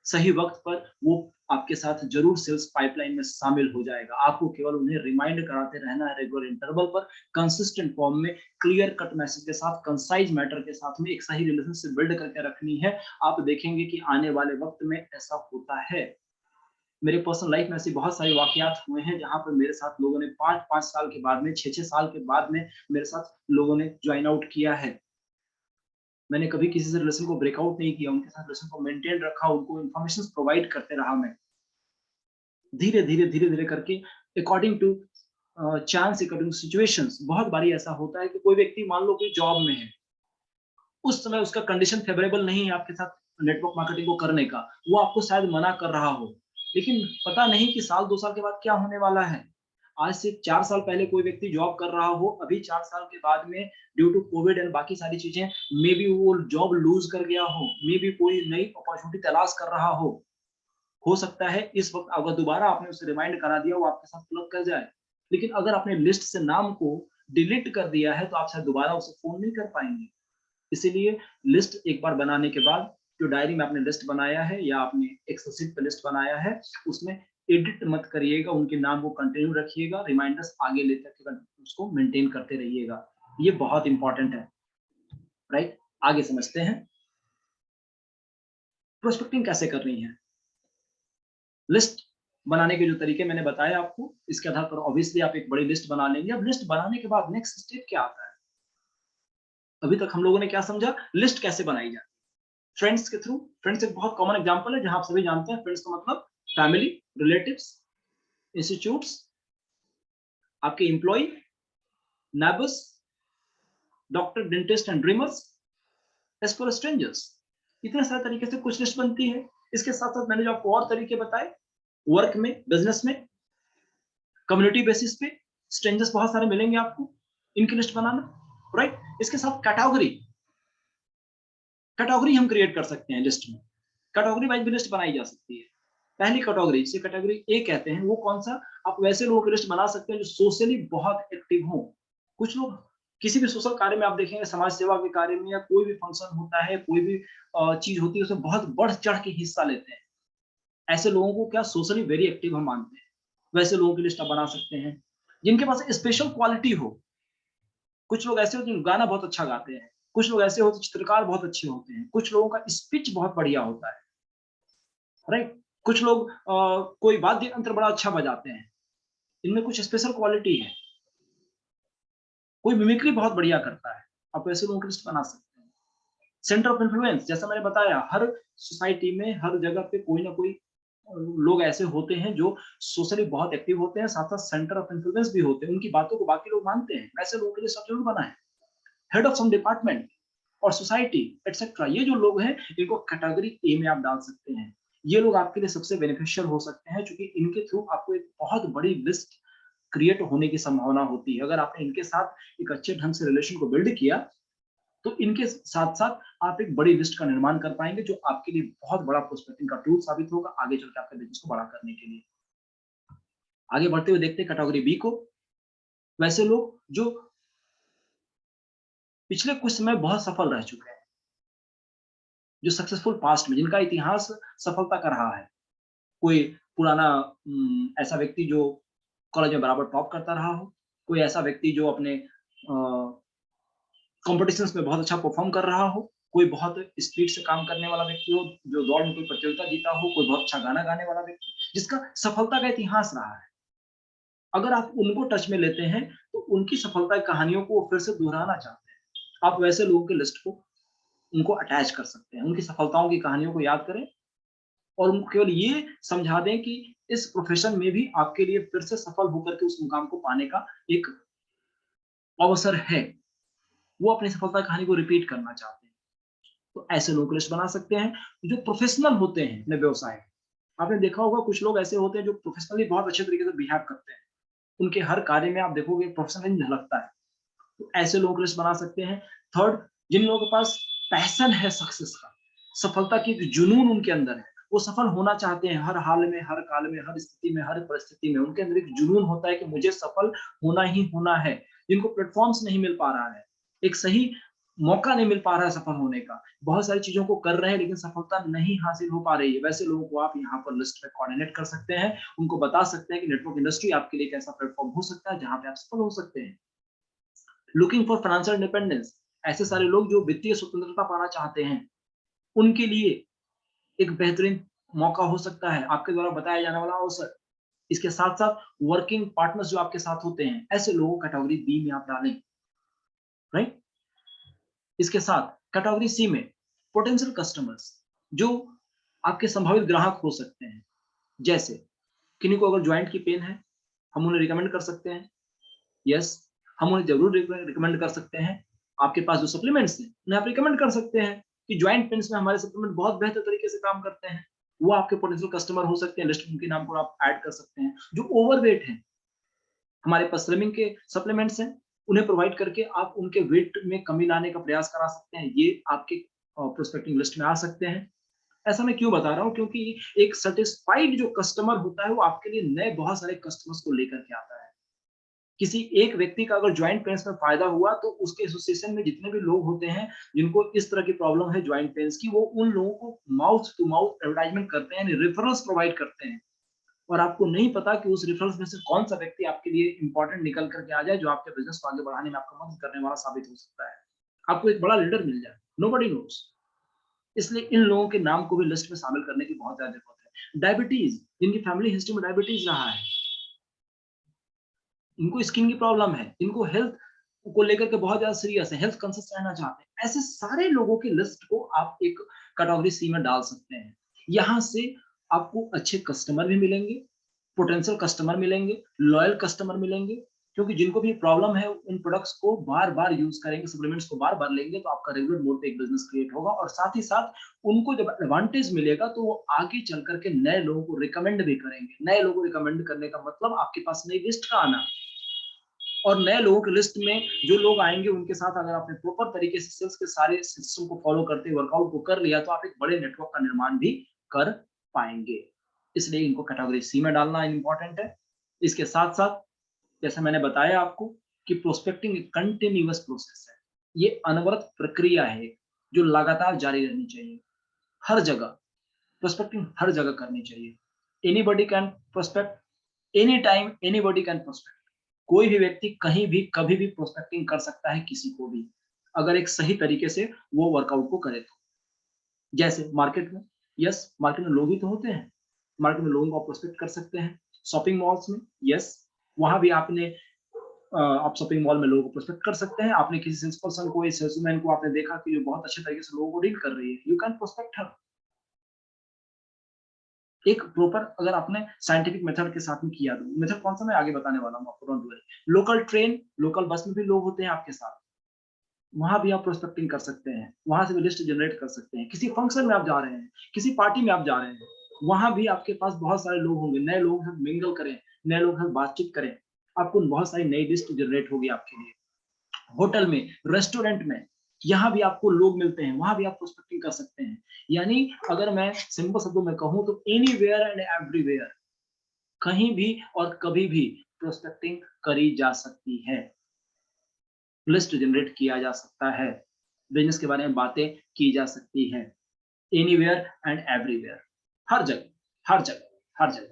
सही वक्त पर वो आपके साथ ज़रूर सेल्स पाइपलाइन में शामिल हो जाएगा। आपको केवल उन्हें रिमाइंड कराते रहना है रेगुलर इंटरवल पर, कंसिस्टेंट फॉर्म में, क्लियर कट मैसेज के साथ, कंसाइज मैटर के साथ में एक सही रिलेशनशिप बिल्ड करके रखनी है। आप देखेंगे कि आने वाले वक्त में ऐसा होता है। मेरे पर्सनल लाइफ में ऐसी बहुत सारे वाकयात हुए हैं जहाँ पर मेरे साथ लोगों ने 5-5 साल के बाद में, 6-6 साल के बाद में मेरे साथ लोगों ने जॉइन आउट किया है। मैंने कभी किसी से रिलेशन को ब्रेकआउट नहीं किया, उनके साथ रिलेशन को मेंटेन रखा, उनको इन्फॉर्मेशन प्रोवाइड करते रहा मैं। धीरे-धीरे, धीरे-धीरे करके according to chance, according to situations, बहुत बारी ऐसा होता है कि कोई व्यक्ति मान लो कि जॉब में है, उस समय उसका कंडीशन फेवरेबल नहीं है आपके साथ नेटवर्क मार्केटिंग को करने का, वो आपको शायद मना कर रहा हो, लेकिन पता नहीं कि साल 2 साल के बाद क्या होने वाला है। आज से 4 साल पहले कोई व्यक्ति जॉब कर रहा हो, अभी 4 साल के बाद में ड्यू टू कोविड एंड बाकी सारी चीज़ें, मे बी वो जॉब लूज़ कर गया हो, मे बी कोई नई अपॉर्च्युनिटी तलाश कर रहा हो। हो सकता है इस वक़्त अगर दोबारा आपने उसे रिमाइंड करा दिया, वो आपके साथ क्लब कर जाए। लेकिन अगर आपने लिस्ट से नाम को डिलीट कर दिया है, तो आप शायद दोबारा उसे फ़ोन नहीं कर पाएँगे। इसीलिए लिस्ट एक बार बनाने के बाद, जो डायरी में आपने लिस्ट बनाया है या आपने एक्सेल शीट पे लिस्ट बनाया है, उसमें एडिट मत करिएगा, उनके नाम को कंटिन्यू रखिएगा, रिमाइंडर्स आगे लेकर के उसको मेंटेन करते रहिएगा। ये बहुत इंपॉर्टेंट है, राइट? आगे समझते हैं, प्रोस्पेक्टिंग कैसे करनी है। लिस्ट बनाने के जो तरीके मैंने बताए आपको, इसके आधार पर ऑब्वियसली आप एक बड़ी लिस्ट बना लेंगे। अब लिस्ट बनाने के बाद नेक्स्ट स्टेप क्या आता है? अभी तक हम लोगों ने क्या समझा? लिस्ट कैसे बनाई जाए? फ्रेंड्स के थ्रू। फ्रेंड्स एक बहुत कॉमन एग्जांपल है जहां आप सभी जानते हैं। फ्रेंड्स का मतलब फैमिली, रिलेटिव्स, इंस्टीट्यूट्स, आपके employ, neighbours, doctor, dentist and dreamers, as for strangers. इतने सारे तरीके से कुछ लिस्ट बनती है। इसके साथ साथ मैंने जो आपको और तरीके बताए, वर्क में, बिजनेस में, कम्युनिटी बेसिस पे स्ट्रेंजर्स बहुत सारे मिलेंगे आपको, इनकी लिस्ट बनाना, राइट? इसके साथ कैटेगरी, कैटेगरी हम क्रिएट कर सकते हैं लिस्ट में। कैटेगरी वाइज भी लिस्ट बनाई जा सकती है। पहली कैटेगरी, जिसे कैटेगरी ए कहते हैं, वो कौन सा? आप वैसे लोगों की लिस्ट बना सकते हैं जो सोशली बहुत एक्टिव हों। कुछ लोग किसी भी सोशल कार्य में आप देखेंगे, समाज सेवा के कार्य में या कोई भी फंक्शन होता है, कोई भी चीज होती है, उसमें बहुत बढ़ चढ़ के हिस्सा लेते हैं। ऐसे लोगों को क्या सोशली वेरी एक्टिव हम मानते हैं। वैसे लोगों की लिस्ट आप बना सकते हैं। जिनके पास स्पेशल क्वालिटी हो। कुछ लोग ऐसे होते हैं जो गाना बहुत अच्छा गाते हैं, कुछ लोग ऐसे होते हैं चित्रकार बहुत अच्छे होते हैं, कुछ लोगों का स्पीच बहुत बढ़िया होता है, राइट? कुछ लोग कोई वाद्य यंत्र बड़ा अच्छा बजाते हैं, इनमें कुछ स्पेशल क्वालिटी है। कोई मिमिक्री बहुत बढ़िया करता है, आप ऐसे लोगों की लिस्ट बना सकते हैं। सेंटर ऑफ इन्फ्लुएंस, जैसा मैंने बताया, हर सोसाइटी में, हर जगह पे कोई ना कोई लोग ऐसे होते हैं जो सोशली बहुत एक्टिव होते हैं, साथ साथ सेंटर ऑफ इन्फ्लुएंस भी होते हैं, उनकी बातों को बाकी लोग मानते हैं। वैसे लोगों के लिए सब जरूर बनाए। हेड ऑफ सम डिपार्टमेंट और सोसाइटी एटसेट्रा, ये जो लोग हैं, इनको कैटेगरी ए में आप डाल सकते हैं। ये लोग आपके लिए सबसे बेनिफिशियल हो सकते हैं, क्योंकि इनके थ्रू आपको एक बहुत बड़ी लिस्ट क्रिएट होने की संभावना होती है। अगर आपने इनके साथ एक अच्छे ढंग से रिलेशन को बिल्ड किया, तो इनके साथ साथ आप एक बड़ी लिस्ट का निर्माण कर पाएंगे, जो आपके लिए बहुत बड़ा प्रोस्पेक्टिंग का टूल साबित होगा आगे चल के आपके बिजनेस को बड़ा करने के लिए। आगे बढ़ते हुए देखते हैं कैटेगरी बी को। वैसे लोग जो पिछले कुछ समय बहुत सफल रह चुके हैं, जो सक्सेसफुल पास्ट में, जिनका इतिहास सफलता का रहा है। कोई पुराना ऐसा व्यक्ति जो कॉलेज में बराबर टॉप करता रहा हो, कोई ऐसा व्यक्ति जो अपने कॉम्पिटिशन्स में बहुत अच्छा परफॉर्म कर रहा हो, कोई बहुत स्पीड से काम करने वाला व्यक्ति हो, जो दौड़ में कोई प्रतियोगिता जीता हो, कोई बहुत अच्छा गाना गाने वाला व्यक्ति, जिसका सफलता का इतिहास रहा है। अगर आप उनको टच में लेते हैं, तो उनकी सफलता की कहानियों को वो फिर से दोहराना चाहते हैं। आप वैसे लोगों की लिस्ट को उनको अटैच कर सकते हैं, उनकी सफलताओं की कहानियों को याद करें और उनको केवल ये समझा दें कि इस प्रोफेशन में भी आपके लिए फिर से सफल होकर के उस मुकाम को पाने का एक अवसर है। वो अपनी सफलता कहानी को रिपीट करना चाहते हैं। तो ऐसे लोगों की लिस्ट बना सकते हैं, जो प्रोफेशनल होते हैं अपने व्यवसाय में। आपने देखा होगा कुछ लोग ऐसे होते हैं जो प्रोफेशनली बहुत अच्छे तरीके से बिहेव करते हैं। उनके हर कार्य में आप देखोगे प्रोफेशनलिज्म झलकता है। तो ऐसे लोगों की लिस्ट बना सकते हैं। थर्ड, जिन लोगों के पास पैशन है सक्सेस का, सफलता की एक जुनून उनके अंदर है, वो सफल होना चाहते हैं हर हाल में, हर काल में, हर स्थिति में, हर परिस्थिति में। उनके अंदर एक जुनून होता है कि मुझे सफल होना ही होना है। जिनको प्लेटफॉर्म्स नहीं मिल पा रहा है, एक सही मौका नहीं मिल पा रहा है सफल होने का, बहुत सारी चीजों को कर रहे हैं लेकिन सफलता नहीं हासिल हो पा रही है, वैसे लोगों को आप यहाँ पर लिस्ट में कोऑर्डिनेट कर सकते हैं। उनको बता सकते हैं कि नेटवर्क इंडस्ट्री आपके लिए एक ऐसा प्लेटफॉर्म हो सकता है जहां पे आप सफल हो सकते हैं। लुकिंग फॉर फाइनेंशियल इंडिपेंडेंस, ऐसे सारे लोग जो वित्तीय स्वतंत्रता पाना चाहते हैं, उनके लिए एक बेहतरीन मौका हो सकता है आपके द्वारा बताया जाने वाला अवसर। इसके साथ साथ वर्किंग पार्टनर्स जो आपके साथ होते हैं, ऐसे लोगों को कैटेगरी बी में आप डालें, राइट। इसके साथ कैटेगरी सी में पोटेंशियल कस्टमर्स, जो आपके संभावित ग्राहक हो सकते हैं। जैसे किन्हीं को अगर ज्वाइंट की पेन है, हम उन्हें रिकमेंड कर सकते हैं। यस, हम उन्हें जरूर रिकमेंड कर सकते हैं। आपके पास जो सप्लीमेंट्स हैं उन्हें आप रिकमेंड कर सकते हैं कि ज्वाइंट पेन्स में हमारे सप्लीमेंट बहुत बेहतर तरीके से काम करते हैं। वो आपके पोटेंशियल कस्टमर हो सकते हैं, लिस्ट में उनके नाम को आप ऐड कर सकते हैं। जो ओवरवेट हैं, हमारे पास स्लिमिंग के सप्लीमेंट्स हैं, उन्हें प्रोवाइड करके आप उनके वेट में कमी लाने का प्रयास करा सकते हैं। ये आपके प्रोस्पेक्टिंग लिस्ट में आ सकते हैं। ऐसा मैं क्यों बता रहा हूँ? क्योंकि एक सैटिस्फाइड जो कस्टमर होता है वो आपके लिए नए बहुत सारे कस्टमर्स को लेकर के आता है। किसी एक व्यक्ति का अगर ज्वाइंट पेन्स में फायदा हुआ तो उसके एसोसिएशन में जितने भी लोग होते हैं जिनको इस तरह की प्रॉब्लम है ज्वाइंट पेन्स की, वो उन लोगों को माउथ टू माउथ एडवर्टाइजमेंट करते हैं, रेफरल्स प्रोवाइड करते हैं। और आपको नहीं पता कि उस रेफरल्स में से कौन सा व्यक्ति आपके लिए इंपॉर्टेंट निकल करके आ जाए, जो आपके बिजनेस को आगे बढ़ाने में आपका मदद करने वाला साबित हो सकता है। आपको एक बड़ा लीडर मिल जाए, नोबडी नोस। इसलिए इन लोगों के नाम को भी लिस्ट में शामिल करने की बहुत ज्यादा जरूरत है। डायबिटीज, जिनकी फैमिली हिस्ट्री में डायबिटीज रहा है, इनको स्किन की प्रॉब्लम है, इनको हेल्थ को लेकर के बहुत ज्यादा सीरियस है, हेल्थ कॉन्शियस रहना चाहते हैं, ऐसे सारे लोगों की लिस्ट को आप एक कैटेगरी सी में डाल सकते हैं। यहां से आपको अच्छे कस्टमर भी मिलेंगे, पोटेंशियल कस्टमर मिलेंगे, लॉयल कस्टमर मिलेंगे, क्योंकि जिनको भी प्रॉब्लम है इन प्रोडक्ट्स को बार बार यूज करेंगे, सप्लीमेंट्स को बार बार लेंगे, तो आपका रेगुलर मोड पे एक बिजनेस क्रिएट होगा। और साथ ही साथ उनको जब एडवांटेज मिलेगा तो वो आगे चल करके नए लोगों को रिकमेंड भी करेंगे। नए लोगों को रिकमेंड करने का मतलब आपके पास नई लिस्ट का आना। और नए लोगों की लिस्ट में जो लोग आएंगे उनके साथ अगर आपने प्रॉपर तरीके से सेल्स के सारे सिस्टम को फॉलो करते वर्कआउट को कर लिया, तो आप एक बड़े नेटवर्क का निर्माण भी कर पाएंगे। इसलिए इनको कैटेगरी सी में डालना इंपॉर्टेंट है। इसके साथ साथ जैसे मैंने बताया आपको कि प्रोस्पेक्टिंग एक कंटिन्यूअस प्रोसेस है। ये अनवरत प्रक्रिया है जो लगातार जारी रहनी चाहिए। हर जगह प्रोस्पेक्टिंग हर जगह करनी चाहिए। Anybody can prospect any time, anybody can prospect. कोई भी व्यक्ति कहीं भी कभी भी प्रोस्पेक्टिंग कर सकता है किसी को भी, अगर एक सही तरीके से वो वर्कआउट को करे तो। जैसे मार्केट में, यस, मार्केट में लोग ही तो होते हैं, मार्केट में लोगों को आप प्रोस्पेक्ट कर सकते हैं। शॉपिंग मॉल्स में, यस, वहां भी आपने आप शॉपिंग मॉल में लोगों को प्रोस्पेक्ट कर सकते हैं। आपने किसी सेल्स पर्सन को, सेल्समैन को आपने देखा कि जो बहुत अच्छे तरीके से लोगों को डील कर रही है, यू कैन प्रोस्पेक्ट हर। एक प्रॉपर अगर आपने साइंटिफिक मेथड के साथ में किया, तो मेथड कौन सा मैं आगे बताने वाला हूँ आपको, don't worry. Local train, local bus में भी लोग होते हैं आपके साथ, वहां भी आप प्रोस्पेक्टिंग कर सकते हैं, वहां से भी लिस्ट जनरेट कर सकते हैं। किसी फंक्शन में आप जा रहे हैं, किसी पार्टी में आप जा रहे हैं, वहां भी आपके पास बहुत सारे लोग होंगे, नए लोगों से मिंगल करें, नए लोगों से बातचीत करें, आपको बहुत सारी नई लिस्ट जनरेट होगी आपके लिए। होटल में, रेस्टोरेंट में, यहाँ भी आपको लोग मिलते हैं, वहां भी आप प्रोस्पेक्टिंग कर सकते हैं। यानी अगर मैं सिंपल शब्दों में कहूं तो एनीवेयर एंड एवरीवेयर, कहीं भी और कभी भी प्रोस्पेक्टिंग करी जा सकती है, लिस्ट जनरेट किया जा सकता है, बिजनेस के बारे में बातें की जा सकती है। एनीवेयर एंड एवरीवेयर, हर जगह, हर जगह, हर जगह।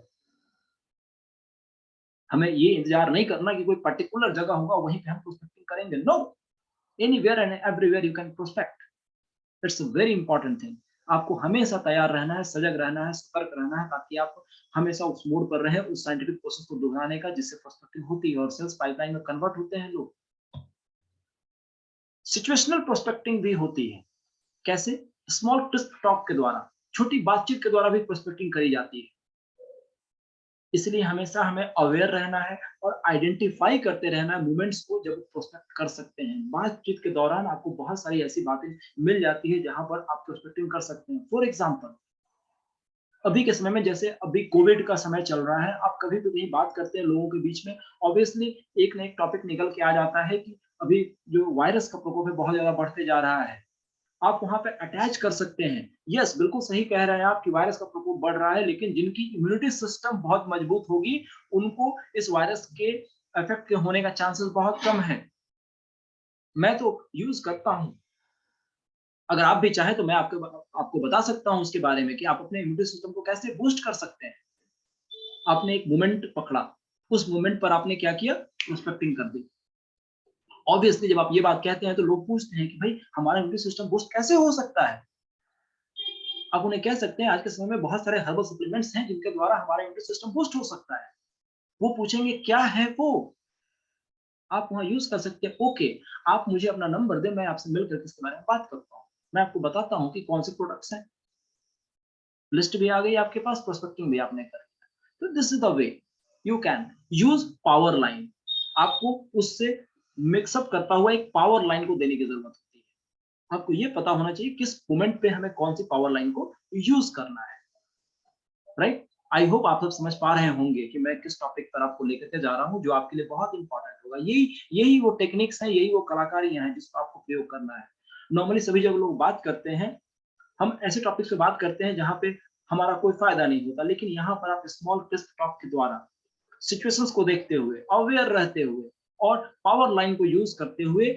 हमें ये इंतजार नहीं करना कि कोई पर्टिकुलर जगह होगा वहीं पे हम प्रोस्पेक्टिंग करेंगे। No, anywhere and everywhere you can prospect. It's a very important thing. आपको हमेशा तैयार रहना है, सजग रहना है, सतर्क रहना है, ताकि आप हमेशा उस मोड पर रहें, उस साइंटिफिक प्रोसेस को दोहराने का, जिससे प्रोस्पेक्टिंग होती है और सेल्स पाइपलाइन में कन्वर्ट होते हैं लोग। सिचुएशनल प्रोस्पेक्टिंग भी होती है। कैसे? स्मॉल क्रिस्प टॉक के द्वारा, छोटी बातचीत के द्वारा भी प्रोस्पेक्टिंग करी जाती है। इसलिए हमेशा हमें अवेयर रहना है और आइडेंटिफाई करते रहना है मोमेंट्स को जब प्रोस्पेक्ट कर सकते हैं। बातचीत के दौरान आपको बहुत सारी ऐसी बातें मिल जाती है जहां पर आप प्रोस्पेक्टिंग कर सकते हैं। फॉर एग्जाम्पल, अभी के समय में जैसे अभी कोविड का समय चल रहा है, आप कभी भी कहीं बात करते हैं लोगों के बीच में, ऑब्वियसली एक ना एक टॉपिक निकल के आ जाता है कि अभी जो वायरस का प्रकोप है बहुत ज्यादा बढ़ते जा रहा है। आप वहां पे अटैच कर सकते हैं। यस, बिल्कुल सही कह रहे हैं आप कि वायरस का प्रकोप बढ़ रहा है, लेकिन जिनकी इम्यूनिटी सिस्टम बहुत मजबूत होगी, उनको इस वायरस के इफेक्ट के होने का चांसेस बहुत कम है। मैं तो यूज करता हूँ। अगर आप भी चाहें तो मैं आपको बता सकता हूँ उसके बारे में कि आप अपने इम्यूनिटी सिस्टम को कैसे बूस्ट कर सकते हैं। आपने एक मोमेंट पकड़ा, उस मोमेंट पर आपने क्या किया? प्रोस्पेक्टिंग कर दी। ऑब्वियसली जब आप ये बात कहते हैं तो लोग पूछते हैं कि भाई हमारा इम्यूनिटी सिस्टम बूस्ट कैसे हो सकता है? आप उन्हें कह सकते हैं आज के समय में बहुत सारे हर्बल सप्लीमेंट्स हैं जिनके द्वारा हमारा इम्यूनिटी सिस्टम बूस्ट हो सकता है। वो पूछेंगे क्या है वो? आप वहाँ यूज कर सकते हैं। ओके, आप मुझे अपना नंबर दें, मैं आपसे मिलकर इसके बारे में बात करता हूँ। मैं आपको बताता हूँ कि कौन से प्रोडक्ट्स हैं। लिस्ट भी आ गई आपके पास, प्रोस्पेक्टिंग भी आपने कर लिया। तो this is the way you can use power line. आपको उससे मिक्सअप करता हुआ एक पावर लाइन को देने की जरूरत होती है। आपको ये पता होना चाहिए किस मोमेंट पे हमें कौन सी पावर लाइन को यूज करना है। राइट? आई होप आप सब समझ पा रहे होंगे कि मैं किस टॉपिक पर आपको लेकर के जा रहा हूँ, जो आपके लिए बहुत इंपॉर्टेंट होगा। यही यही वो टेक्निक्स हैं, यही वो कलाकारियां हैं जिसको आपको प्रयोग करना है। नॉर्मली सभी जब लोग बात करते हैं, हम ऐसे टॉपिक्स पे बात करते हैं जहां पे हमारा कोई फायदा नहीं होता, लेकिन यहाँ पर आप स्मॉल क्रिस्प टॉक के द्वारा सिचुएशंस को देखते हुए, अवेयर रहते हुए और पावर लाइन को यूज करते हुए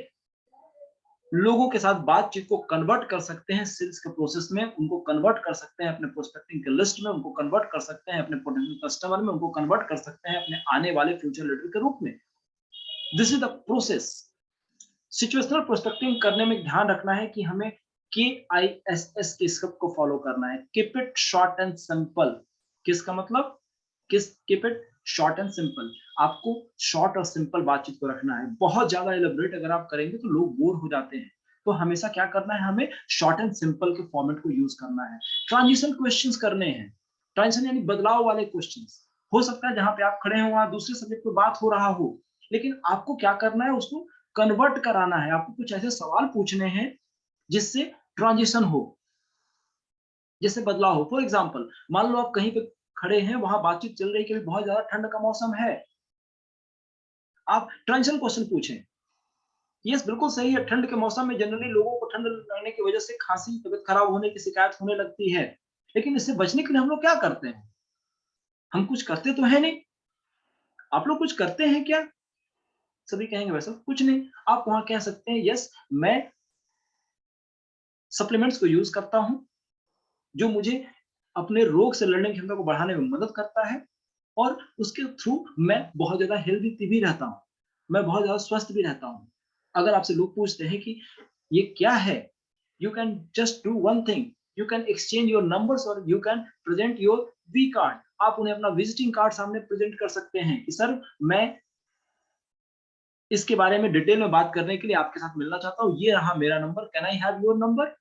लोगों के साथ बातचीत को कन्वर्ट कर सकते हैं सेल्स के प्रोसेस में, उनको कन्वर्ट कर सकते हैं अपने प्रोस्पेक्टिंग के लिस्ट में, उनको कन्वर्ट कर सकते हैं अपने पोटेंशियल कस्टमर में, उनको कन्वर्ट कर सकते हैं अपने आने वाले फ्यूचर लीडर के रूप में। This is the process. Situational prospecting करने में ध्यान रखना है कि हमें KISS के स्क्रिप्ट को फॉलो करना है। Keep it short and simple. किसका मतलब? Keep it short and simple. आपको शॉर्ट और सिंपल बातचीत को रखना है। बहुत ज्यादा एलेबोरेट अगर आप करेंगे तो लोग बोर हो जाते हैं। तो हमेशा क्या करना है? हमें शॉर्ट एंड सिंपल के फॉर्मेट को यूज करना है। ट्रांजिशन क्वेश्चंस करने हैं। ट्रांजिशन यानी बदलाव वाले क्वेश्चंस। हो सकता है जहां पे आप खड़े हो वहां दूसरे सब्जेक्ट पे बात हो रहा हो, लेकिन आपको क्या करना है? उसको कन्वर्ट कराना है। आपको कुछ ऐसे सवाल पूछने हैं जिससे ट्रांजिशन हो, जिससे बदलाव हो। फॉर एग्जाम्पल, मान लो आप कहीं पे खड़े हैं, वहां बातचीत चल रही है कि बहुत ज्यादा ठंड का मौसम है। आप ट्रांजिशन क्वेश्चन पूछें। यस, बिल्कुल सही है। ठंड के मौसम में जनरली लोगों को ठंड लगने की वजह से खांसी, तबीयत खराब होने की शिकायत होने लगती है। लेकिन इससे बचने के लिए हम लोग क्या करते हैं? हम कुछ करते तो है नहीं। आप लोग कुछ करते हैं क्या? सभी कहेंगे वैसा कुछ नहीं। आप वहां कह सकते हैं यस, मैं सप्लीमेंट्स को यूज करता हूं जो मुझे अपने रोग से लड़ने की क्षमता को बढ़ाने में मदद करता है, और उसके थ्रू मैं बहुत ज्यादा हेल्दी भी रहता हूँ, मैं बहुत ज्यादा स्वस्थ भी रहता हूँ। अगर आपसे लोग पूछते हैं कि ये क्या है, you can just do one thing. You can exchange your numbers और you can present your V card. आप उन्हें अपना विजिटिंग कार्ड सामने प्रेजेंट कर सकते हैं कि सर, मैं इसके बारे में डिटेल में बात करने के लिए आपके साथ मिलना चाहता हूँ, ये रहा मेरा number, can I have your number.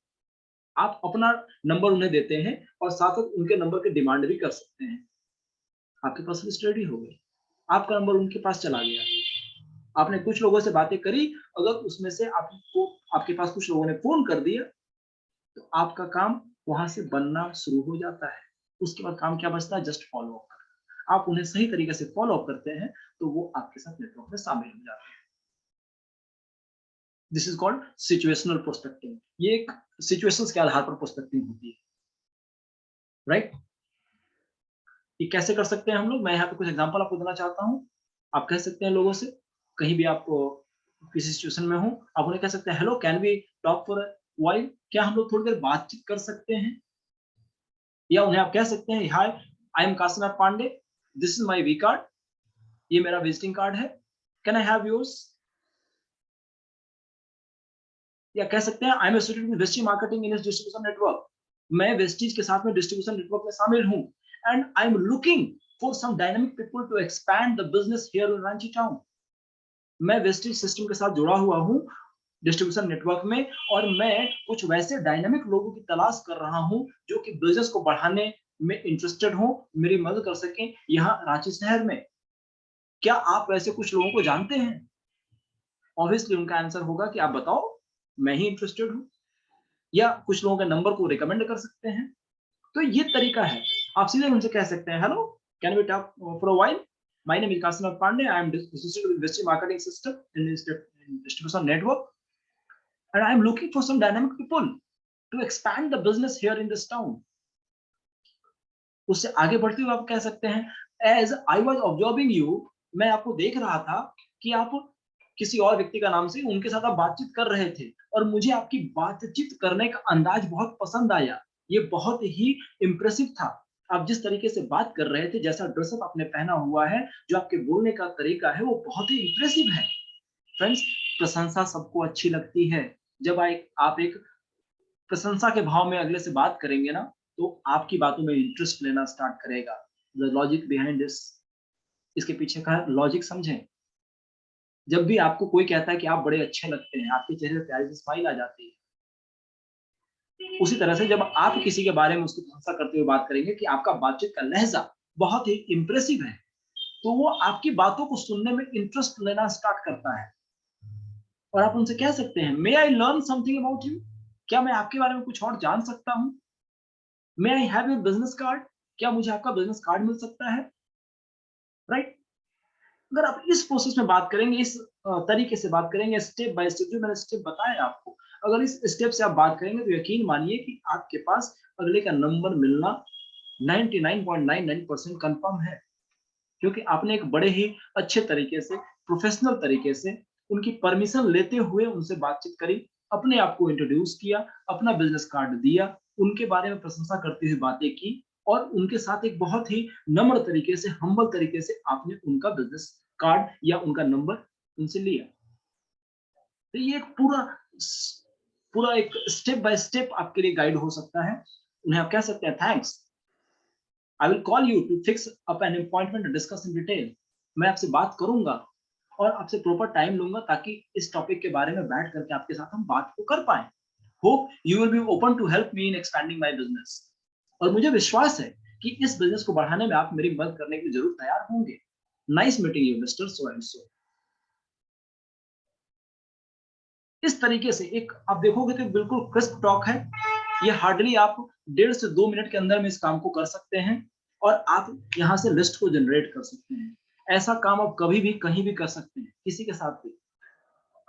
आप अपना नंबर उन्हें देते हैं और साथ साथ उनके नंबर की डिमांड भी कर सकते हैं। आपके पास लिस्ट रेडी हो गई, आपका नंबर उनके पास चला गया। आपने कुछ लोगों से बातें करी, अगर उसमें से आपको आपके पास कुछ लोगों ने फोन कर दिया, तो आपका काम वहां से बनना शुरू हो जाता है। उसके बाद काम क्या बचता है? जस्ट फॉलो अप करना। आप उन्हें सही तरीके से फॉलो अप करते हैं तो वो आपके साथ नेटवर्क में शामिल हो जाते हैं। This is called situational prospecting. ये एक सिचुएशंस के आधार पर प्रोस्पेक्टिंग होती है। राइट? ये कैसे कर सकते हैं हम लोग? मैं यहाँ पे कुछ एग्जांपल आपको देना चाहता हूँ। आप कह सकते हैं लोगों से, कहीं भी आप किसी सिचुएशन में हो, आप उन्हें कह सकते हैं, hello, can we talk for a while? क्या हम लोग थोड़ी देर बातचीत कर सकते हैं? या उन्हें आप कह सकते हैं, hi, I am Kashinath Pandey, this is my V card, ये मेरा विजिटिंग कार्ड है, कैन आई हैव योर्स? या कह सकते हैं, I am associated with Vestige marketing in distribution network, मैं वेस्टीज के साथ में डिस्ट्रीब्यूशन नेटवर्क में शामिल हूं, and I am looking for some dynamic people to expand the business here in Ranchi town. मैं वेस्टेज सिस्टम के साथ जुड़ा हुआ हूँ, डिस्ट्रीब्यूशन नेटवर्क में, और मैं कुछ वैसे डायनामिक लोगों की तलाश कर रहा हूं जो कि बिजनेस को बढ़ाने में इंटरेस्टेड हो, मेरी मदद कर सकें यहाँ रांची शहर में। क्या आप ऐसे कुछ लोगों को जानते हैं? ऑब्वियसली उनका आंसर होगा कि आप बताओ, मैं ही इंटरेस्टेड हूँ, या कुछ लोगों के नंबर को रिकमेंड कर सकते हैं। तो ये तरीका है, आप सीधे उनसे कह सकते हैं, hello, can we talk for a while, my name is Kashinath Pandey, I am associated with Vesti marketing system in distribution network, and I am looking for some dynamic people to expand the business here in this town. उससे आगे बढ़ते हुए आप कह सकते हैं, as I was observing you, मैं आपको देख रहा था कि आप किसी और व्यक्ति का नाम से उनके साथ आप बातचीत कर रहे थे, और मुझे आपकी बातचीत करने का अंदाज बहुत पसंद आया, ये बहुत ही इम्प्रेसिव था। आप जिस तरीके से बात कर रहे थे, जैसा ड्रेसअप आपने पहना हुआ है, जो आपके बोलने का तरीका है, वो बहुत ही इम्प्रेसिव है। फ्रेंड्स, प्रशंसा सबको अच्छी लगती है। जब आप एक प्रशंसा के भाव में अगले से बात करेंगे ना, तो आपकी बातों में इंटरेस्ट लेना स्टार्ट करेगा। द लॉजिक बिहाइंड दिस, इसके पीछे का लॉजिक समझें। जब भी आपको कोई कहता है कि आप बड़े अच्छे लगते हैं, आपके चेहरे पे प्यारी सी स्माइल आ जाती है। उसी तरह से जब आप किसी के बारे में उसकी प्रशंसा करते हुए बात करेंगे कि आपका बातचीत का लहजा बहुत ही इंप्रेसिव है, तो वो आपकी बातों को सुनने में इंटरेस्ट लेना स्टार्ट करता है। और आप उनसे कह सकते हैं, may I learn something about you, क्या मैं आपके बारे में कुछ और जान सकता हूँ? May I have your business card, क्या मुझे आपका बिजनेस कार्ड मिल सकता है? राइट? अगर आप इस प्रोसेस में बात करेंगे, इस तरीके से बात करेंगे, स्टेप बाय स्टेप जो मैंने स्टेप बताए आपको, अगर इस स्टेप से आप बात करेंगे, तो यकीन मानिए कि आपके पास अगले का नंबर मिलना 99.99% कंफर्म है, क्योंकि आपने एक बड़े ही अच्छे तरीके से, प्रोफेशनल तरीके से उनकी परमिशन लेते हुए उनसे बातचीत करी, अपने आप को इंट्रोड्यूस किया, अपना बिजनेस कार्ड दिया, उनके बारे में प्रशंसा करते हुए बातें की, और उनके साथ एक बहुत ही नम्र तरीके से, हम्बल तरीके से आपने उनका बिजनेस कार्ड या उनका नंबर उनसे लिया। तो ये एक पूरा एक स्टेप बाय स्टेप आपके लिए गाइड हो सकता है। उन्हें आप कह सकते हैं, thanks, I will call you to fix up an appointment to discuss in detail. मैं आपसे बात करूंगा और आपसे प्रॉपर टाइम लूंगा, ताकि इस टॉपिक के बारे में बैठ करके आपके साथ हम बात को कर पाए। Hope you will be open to help me in expanding my business. और मुझे विश्वास है कि इस बिजनेस को बढ़ाने में आप मेरी मदद करने के लिए जरूर तैयार होंगे। Nice meeting you mister so and so. इस तरीके से एक आप देखोगे तो बिल्कुल क्रिस्प टॉक है। ये हार्डली आप 1.5 से 2 मिनट के अंदर में इस काम को कर सकते हैं, और आप यहाँ से लिस्ट को जनरेट कर सकते हैं। ऐसा काम आप कभी भी कहीं भी कर सकते हैं, किसी के साथ भी।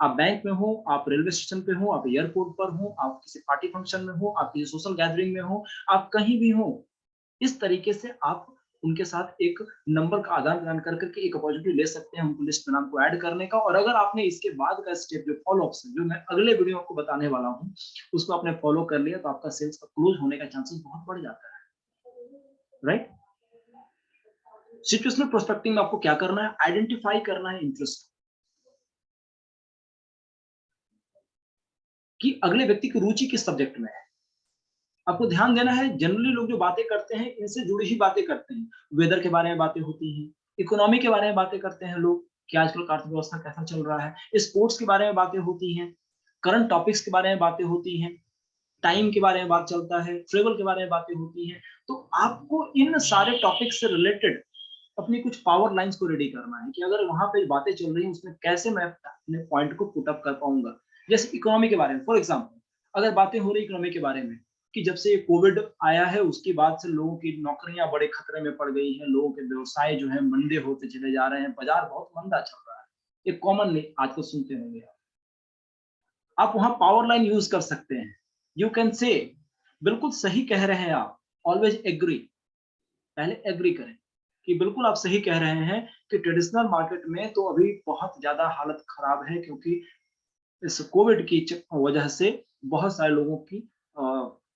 आप बैंक में हो, आप रेलवे स्टेशन पे हो, आप एयरपोर्ट पर हो, आप किसी पार्टी फंक्शन में हो, आप किसी सोशल गैदरिंग में हो, आप कहीं भी हो, इस तरीके से आप उनके साथ एक नंबर का आदान-प्रदान कर करके एक अपॉर्चुनिटी ले सकते हैं, उनको लिस्ट में नाम को ऐड करने का। और अगर आपने इसके बाद का स्टेप जो फ़ॉलो-अप्स है, जो मैं अगले वीडियो में आपको बताने वाला हूँ, उसको आपने फ़ॉलो कर लिया, तो आपका सेल्स का क्लोज़ होने का चांसेस बहुत बढ़ जाता है, राइट? सिचुएशनल प्रोस्पेक्टिंग में आपको क्या करना है? आइडेंटिफाई करना है इंटरेस्ट, कि अगले व्यक्ति की रुचि किस सब्जेक्ट में है। आपको ध्यान देना है, जनरली लोग जो बातें करते हैं, इनसे जुड़ी ही बातें करते हैं। वेदर के बारे में बातें होती हैं, इकोनॉमी के बारे में बातें करते हैं लोग, कि आजकल का अर्थव्यवस्था कैसा चल रहा है, स्पोर्ट्स के बारे में बातें होती हैं, करंट टॉपिक्स के बारे में बातें होती हैं, टाइम के बारे में बात चलता है, ट्रेवल के बारे में बातें होती हैं। तो आपको इन सारे टॉपिक्स से रिलेटेड अपनी कुछ पावर लाइन्स को रेडी करना है, कि अगर वहाँ पे बातें चल रही हैं, उसमें कैसे मैं अपने पॉइंट को पुट अप कर पाऊँगा। जैसे इकोनॉमी के बारे में, फॉर एग्ज़ाम्पल, अगर बातें हो रही इकोनॉमी के बारे में, कि जब से ये कोविड आया है, उसके बाद से लोगों की नौकरियाँ बड़े खतरे में पड़ गई हैं, लोगों के व्यवसाय जो हैं मंदे होते चले जा रहे हैं, बाज़ार बहुत मंदा चल रहा है। ये कॉमनली आजकल सुनते होंगे आप। आप वहाँ पावर लाइन यूज़ कर सकते हैं। यू कैन से, बिल्कुल सही कह रहे हैं आप, ऑलवेज एग्री, पहले एग्री करें कि बिल्कुल आप सही कह रहे हैं कि ट्रेडिशनल मार्केट में तो अभी बहुत ज़्यादा हालत खराब है, क्योंकि इस कोविड की वजह से बहुत सारे लोगों की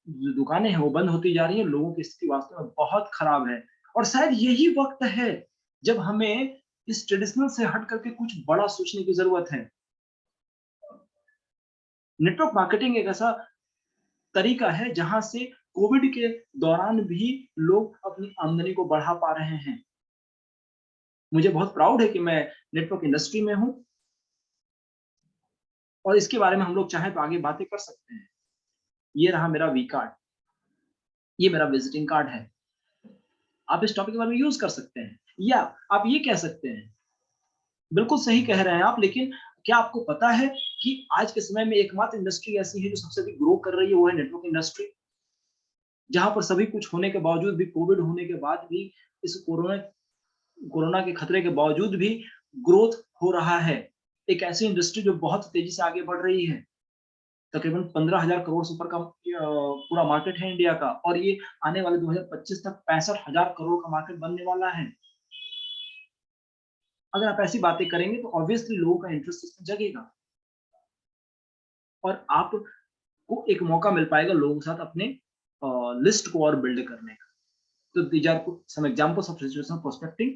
जो दुकानें हैं वो बंद होती जा रही हैं, लोगों की स्थिति वास्तव में बहुत खराब है। और शायद यही वक़्त है जब हमें इस ट्रेडिशनल से हट करके कुछ बड़ा सोचने की ज़रूरत है। नेटवर्क मार्केटिंग एक ऐसा तरीका है जहाँ से कोविड के दौरान भी लोग अपनी आमदनी को बढ़ा पा रहे हैं। मुझे बहुत प्राउड है कि मैं नेटवर्क इंडस्ट्री में हूँ, और इसके बारे में हम लोग चाहें तो आगे बातें कर सकते हैं। ये रहा मेरा वी कार्ड, ये मेरा विजिटिंग कार्ड है। आप इस टॉपिक के बारे में यूज कर सकते हैं, या आप ये कह सकते हैं, बिल्कुल सही कह रहे हैं आप, लेकिन क्या आपको पता है कि आज के समय में एकमात्र इंडस्ट्री ऐसी है जो सबसे अधिक ग्रो कर रही है, वो है नेटवर्क इंडस्ट्री। जहां पर सभी कुछ होने के बावजूद भी, कोविड होने के बाद भी, इस कोरोना कोरोना के खतरे के बावजूद भी ग्रोथ हो रहा है। एक ऐसी इंडस्ट्री जो बहुत तेजी से आगे बढ़ रही है। तकरीबन 15,000 करोड़ से ऊपर का पूरा मार्केट है इंडिया का, और ये आने वाले 2025 तक 65,000 करोड़ का मार्केट बनने वाला है। अगर आप ऐसी बातें करेंगे तो ऑब्वियसली लोगों का इंटरेस्ट इसमें जगेगा, और आपको एक मौका मिल पाएगा लोगों के साथ अपने लिस्ट को और बिल्ड करने का। तो these are some examples of situational prospecting.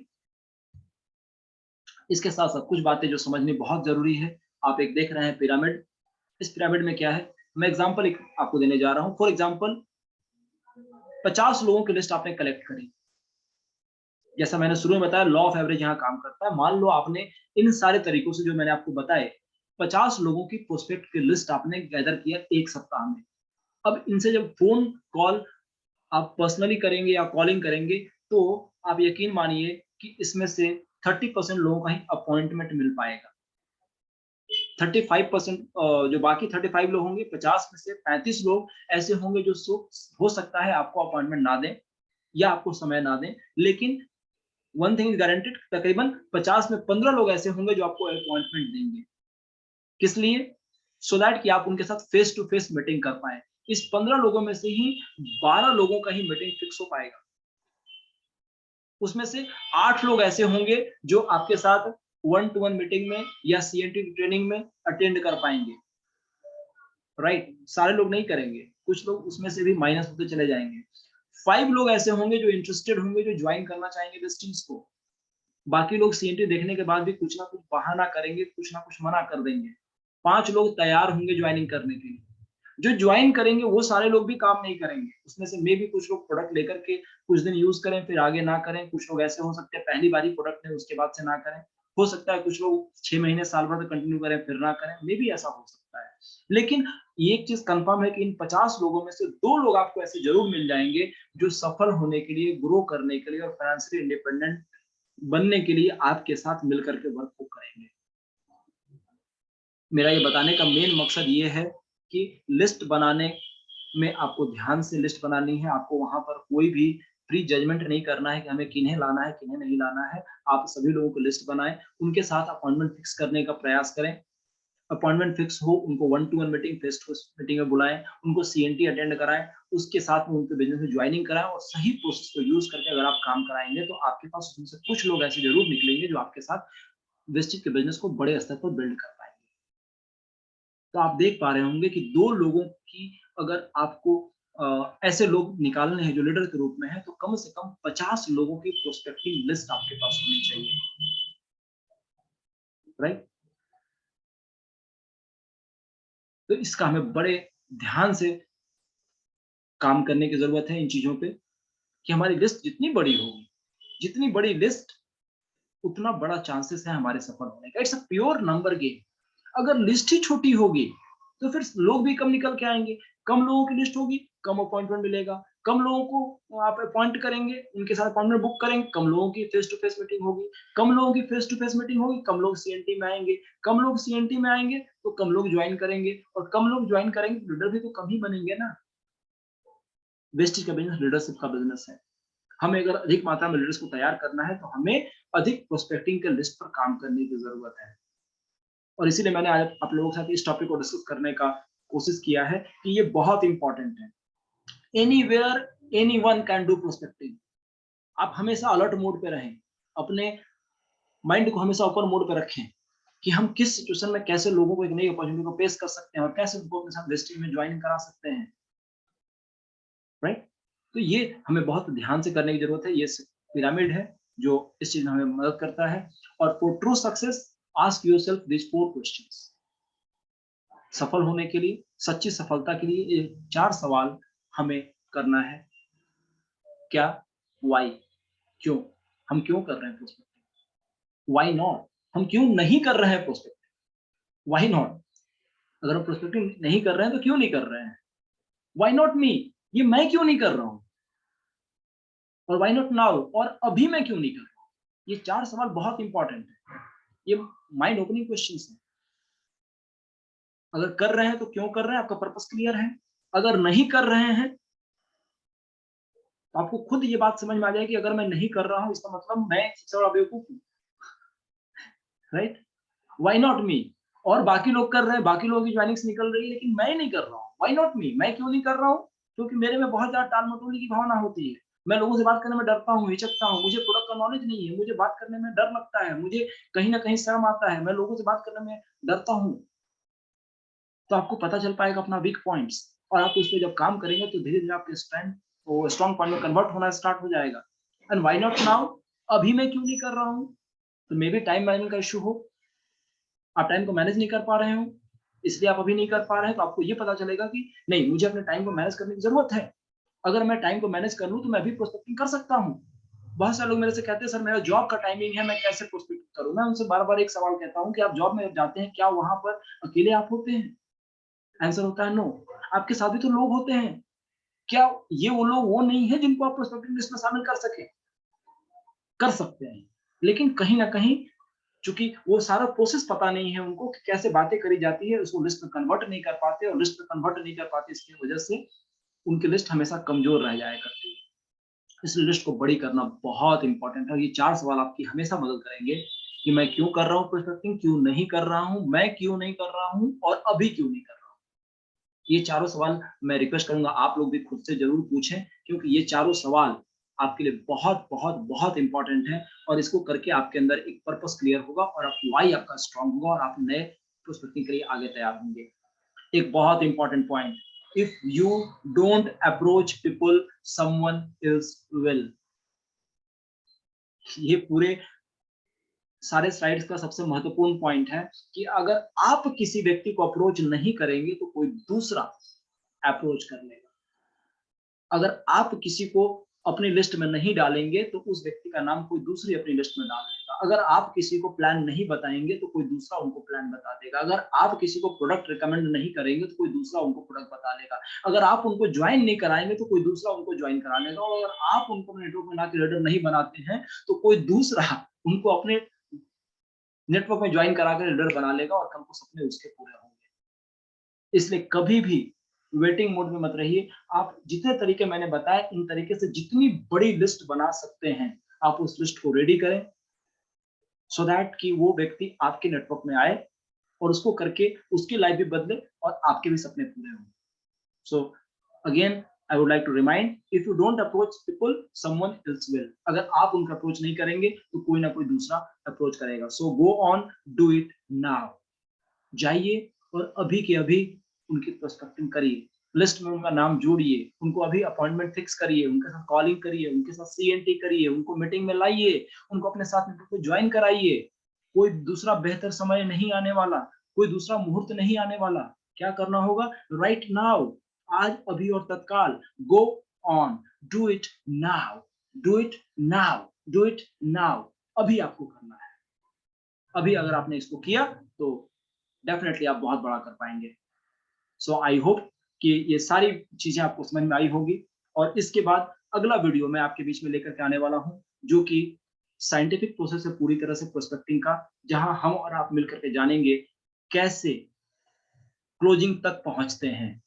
इसके साथ साथ कुछ बातें जो समझनी बहुत जरूरी है। आप एक देख रहे हैं पिरामिड। इस पिरामिड में क्या है, मैं एग्जांपल एक आपको देने जा रहा हूं। फॉर एग्जांपल 50 लोगों की लिस्ट आपने कलेक्ट करी। जैसा मैंने शुरू में बताया, लॉ ऑफ एवरेज यहाँ काम करता है। मान लो आपने इन सारे तरीकों से जो मैंने आपको बताए, 50 लोगों की प्रोस्पेक्ट की लिस्ट आपने गैदर किया एक सप्ताह में। अब इनसे जब फोन कॉल आप पर्सनली करेंगे या कॉलिंग करेंगे, तो आप यकीन मानिए कि इसमें से 30% लोगों का ही अपॉइंटमेंट मिल पाएगा। 35% जो बाकी 35 लोग होंगे, 50 में से 35 लोग ऐसे होंगे जो हो सकता है आपको अपॉइंटमेंट ना दें या आपको समय ना दें। लेकिन वन थिंग इज गारंटेड, तकरीबन 50 में 15 लोग ऐसे होंगे जो आपको अपॉइंटमेंट देंगे। किस लिए? सो दैट कि आप उनके साथ फेस टू फेस मीटिंग कर पाए। इस 15 लोगों में से ही 12 लोगों का ही मीटिंग फिक्स हो पाएगा। उसमें से 8 लोग ऐसे होंगे जो आपके साथ वन टू वन मीटिंग में या सीएनटी ट्रेनिंग में अटेंड कर पाएंगे। राइट? सारे लोग नहीं करेंगे, कुछ लोग उसमें से भी माइनस होते चले जाएंगे। 5 लोग ऐसे होंगे जो इंटरेस्टेड होंगे, जो ज्वाइन करना चाहेंगे लिस्टिंग्स को। बाकी लोग सीएनटी देखने के बाद भी कुछ ना कुछ बहाना करेंगे, कुछ ना कुछ मना कर देंगे। 5 लोग तैयार होंगे ज्वाइनिंग करने के लिए। जो ज्वाइन करेंगे वो सारे लोग भी काम नहीं करेंगे। उसमें से मे भी कुछ लोग प्रोडक्ट लेकर के कुछ दिन यूज करें, फिर आगे ना करें। कुछ लोग ऐसे हो सकते हैं पहली बार ही प्रोडक्ट लें, उसके बाद से ना करें। हो सकता है कुछ लोग 6 महीने साल भर तक कंटिन्यू करें, फिर ना करें। मे भी ऐसा हो सकता है। लेकिन एक चीज कंफर्म है कि इन 50 लोगों में से 2 लोग आपको ऐसे जरूर मिल जाएंगे जो सफल होने के लिए, ग्रो करने के लिए और फाइनेंशियली इंडिपेंडेंट बनने के लिए आपके साथ मिलकर के वर्क को करेंगे। मेरा ये बताने का मेन मकसद ये है कि लिस्ट बनाने में आपको ध्यान से लिस्ट बनानी है। आपको वहां पर कोई भी प्री जजमेंट नहीं करना है कि हमें किन्हें लाना है, किन्हें नहीं लाना है। आप सभी लोगों को लिस्ट बनाएं, उनके साथ अपॉइंटमेंट फिक्स करने का प्रयास करें। अपॉइंटमेंट फिक्स हो, उनको one to one meeting, face to face meeting में बुलाएं, उनको सीएनटी अटेंड कराएं, उसके साथ में उनके बिजनेस में ज्वाइनिंग कराएं, और सही प्रोसेस को यूज करके अगर आप काम कराएंगे तो आपके पास उनसे कुछ लोग ऐसे जरूर निकलेंगे जो आपके साथ वेस्टिज के बिजनेस को बड़े स्तर पर बिल्ड कर पाएंगे। तो आप देख पा रहे होंगे कि 2 लोगों की अगर आपको ऐसे लोग निकालने हैं जो लीडर के रूप में है, तो कम से कम 50 लोगों की प्रोस्पेक्टिव लिस्ट आपके पास होनी चाहिए। राइट? तो इसका हमें बड़े ध्यान से काम करने की जरूरत है इन चीजों पे, कि हमारी लिस्ट जितनी बड़ी होगी, जितनी बड़ी लिस्ट उतना बड़ा चांसेस है हमारे सफल होने का। It's a pure number game. अगर लिस्ट ही छोटी होगी तो फिर लोग भी कम निकल के आएंगे। कम लोगों की लिस्ट होगी, कम अपॉइंटमेंट मिलेगा। कम लोगों को आप अपॉइंट करेंगे, उनके साथ अपॉइंटमेंट बुक करेंगे, कम लोगों की फेस टू फेस मीटिंग होगी। कम लोगों की फेस टू फेस मीटिंग होगी, कम लोग सीएनटी में आएंगे। कम लोग सीएनटी में आएंगे तो कम लोग ज्वाइन करेंगे, और कम लोग ज्वाइन करेंगे तो लीडर भी तो कम ही बनेंगे ना। वेस्टेज का बिजनेस लीडरशिप का बिजनेस है। हमें अगर अधिक मात्रा में लीडर्स को तैयार करना है तो हमें अधिक प्रोस्पेक्टिंग के लिस्ट पर काम करने की जरूरत है। और इसीलिए मैंने आज आप लोगों के साथ इस टॉपिक को डिस्कस करने का कोशिश किया है कि ये बहुत इंपॉर्टेंट है। Anywhere anyone can do prospecting. आप हमेशा अलर्ट मोड पे रहें, अपने माइंड को हमेशा ओपन मोड पे रखें कि हम किस सिचुएशन में कैसे लोगों को एक नई अपॉर्चुनिटी को पेश कर सकते हैं और कैसे उनको अपने साथ लिस्टिंग में ज्वाइन करा सकते हैं। राइट? तो ये हमें बहुत ध्यान से करने की जरूरत है। ये पिरामिड है जो इस चीज में हमें मदद करता है। और for true success ask yourself this 4 questions. सफल होने के लिए, सच्ची सफलता के लिए ये 4 सवाल हमें करना है। क्या? व्हाई? क्यों? हम क्यों कर रहे हैं प्रोस्पेक्टिंग? Why not? हम क्यों नहीं कर रहे हैं प्रोस्पेक्टिंग? Why not? अगर हम प्रोस्पेक्टिंग नहीं कर रहे हैं तो क्यों नहीं कर रहे हैं? Why not me? ये मैं क्यों नहीं कर रहा हूँ? और व्हाई नॉट नाउ? और अभी मैं क्यों नहीं कर रहा हूँ? ये 4 सवाल बहुत इंपॉर्टेंट है। ये माइंड ओपनिंग क्वेश्चंस हैं। अगर कर रहे हैं तो क्यों कर रहे हैं? आपका पर्पस क्लियर है। अगर नहीं कर रहे हैं तो आपको खुद ये बात समझ में आ जाएगी कि अगर मैं नहीं कर रहा हूँ इसका मतलब मैं सबसे बड़ा बेवकूफ हूँ, राइट? Why not me? और बाकी लोग कर रहे हैं, बाकी लोगों की ज्वाइनिंग्स निकल रही है, लेकिन मैं नहीं कर रहा हूँ। Why not me? मैं क्यों नहीं कर रहा हूँ? क्योंकि मेरे में बहुत ज्यादा टाल-मटोली की भावना होती है। मैं लोगों से बात करने में डरता हूँ, हिचकता हूँ, मुझे प्रोडक्ट का नॉलेज नहीं है, मुझे बात करने में डर लगता है, मुझे कहीं न कहीं शर्म आता है, मैं लोगों से बात करने में डरता हूँ। तो आपको पता चल पाएगा अपना वीक पॉइंट्स, और आप उस पे जब काम करेंगे तो धीरे-धीरे आपके स्ट्रेंथ वो स्ट्रॉन्ग पॉइंट में कन्वर्ट होना स्टार्ट हो जाएगा। And why not now? अभी मैं क्यों नहीं कर रहा हूँ? तो मे बी टाइम मैनेजमेंट का इश्यू हो, आप टाइम को मैनेज नहीं कर पा रहे हो, इसलिए आप अभी नहीं कर पा रहे हैं। तो आपको ये पता चलेगा कि नहीं, मुझे अपने टाइम को मैनेज करने की ज़रूरत है। अगर मैं टाइम को मैनेज कर लूँ तो मैं भी प्रोस्पेक्टिंग कर सकता हूँ। बहुत सारे लोग मेरे से कहते हैं सर मेरा जॉब का टाइमिंग है, मैं कैसे प्रोस्पेक्ट करूँ? मैं उनसे बार-बार एक सवाल कहता हूँ कि आप जॉब में जब जाते हैं, क्या वहाँ पर अकेले आप होते हैं? आंसर होता है नो। आपके साथ भी तो लोग होते हैं। क्या ये वो लोग वो नहीं है जिनको आप प्रोस्पेक्टिव लिस्ट में शामिल कर सकें? कर सकते हैं। लेकिन कहीं न कहीं चूँकि वो सारा प्रोसेस पता नहीं है उनको कि कैसे बातें करी जाती है, उसको लिस्ट में कन्वर्ट नहीं कर पाते, और लिस्ट में कन्वर्ट नहीं कर पाते इसकी वजह से उनकी लिस्ट हमेशा कमज़ोर रह जाया करती है। इसलिए लिस्ट को बड़ी करना बहुत इम्पोर्टेंट है, और ये 4 सवाल आपकी हमेशा मदद करेंगे कि मैं क्यों कर रहा हूँ प्रोस्पेक्टिंग, क्यों नहीं कर रहा हूँ, मैं क्यों नहीं कर रहा हूँ और अभी क्यों नहीं कर रहा हूँ। ये चारों सवाल मैं रिक्वेस्ट करूँगा आप लोग भी खुद से ज़रूर पूछें, क्योंकि ये चारों सवाल आपके लिए बहुत, बहुत, बहुत इम्पोर्टेंट हैं, और इसको करके आपके अंदर एक पर्पस क्लियर होगा और आप व्हाई आपका स्ट्रॉन्ग होगा और आप नए प्रोस्पेक्टिंग के लिए आगे तैयार होंगे। एक बहुत important point, if you don't approach people someone else will. ये पूरे सारे स्लाइड्स का सबसे महत्वपूर्ण पॉइंट है कि अगर आप किसी व्यक्ति को अप्रोच नहीं करेंगे तो कोई दूसरा अप्रोच कर लेगा। अगर आप किसी को अपनी लिस्ट में नहीं डालेंगे तो उस व्यक्ति का नाम कोई दूसरी अपनी लिस्ट में डाल देगा। अगर आप किसी को प्लान नहीं बताएँगे तो कोई दूसरा उनको प्लान बता देगा। अगर आप किसी को प्रोडक्ट रिकमेंड नहीं करेंगे तो कोई दूसरा उनको प्रोडक्ट बता देगा। अगर आप उनको जॉइन नहीं कराएँगे तो कोई दूसरा उनको जॉइन करा लेगा, और अगर आप उनको अपने नेटवर्क में ला के लीडर नहीं बनाते हैं तो कोई दूसरा उनको अपने नेटवर्क में जॉइन करा के लीडर बना लेगा, और कल को सपने उसके पूरे होंगे। इसलिए कभी भी वेटिंग मोड में मत रहिए। आप जितने तरीके मैंने बताए, इन तरीके से जितनी बड़ी लिस्ट बना सकते हैं, आप उस लिस्ट को रेडी करें, सो दैट कि वो व्यक्ति आपके नेटवर्क में आए और उसको करके उसकी लाइफ भी बदले और आपके भी सपने पूरे हों। So again I would like to remind, if you don't approach people someone else will. अगर आप उनका अप्रोच नहीं करेंगे तो कोई ना कोई दूसरा अप्रोच करेगा। So go on, do it now. जाइए और अभी के अभी उनकी प्रोस्पेक्टिंग करिए, लिस्ट में उनका नाम जोड़िए, उनको अभी अपॉइंटमेंट फिक्स करिए, उनके साथ कॉलिंग करिए, उनके साथ सीएनटी करिए, उनको मीटिंग में लाइए, उनको अपने साथ मीटिंग को ज्वाइन कराइए। कोई दूसरा बेहतर समय नहीं आने वाला, कोई दूसरा मुहूर्त नहीं आने वाला। क्या करना होगा? राइट नाउ, आज, अभी और तत्काल। गो on, do it now, do it now, do it now. अभी आपको करना है। अभी अगर आपने इसको किया तो डेफिनेटली आप बहुत बड़ा कर पाएंगे। सो आई होप कि ये सारी चीजें आपको समझ में आई होगी, और इसके बाद अगला वीडियो मैं आपके बीच में लेकर के आने वाला हूं, जो कि साइंटिफिक प्रोसेस है पूरी तरह से प्रोस्पेक्टिंग का, जहां हम और आप मिलकर के जानेंगे कैसे क्लोजिंग तक पहुंचते हैं।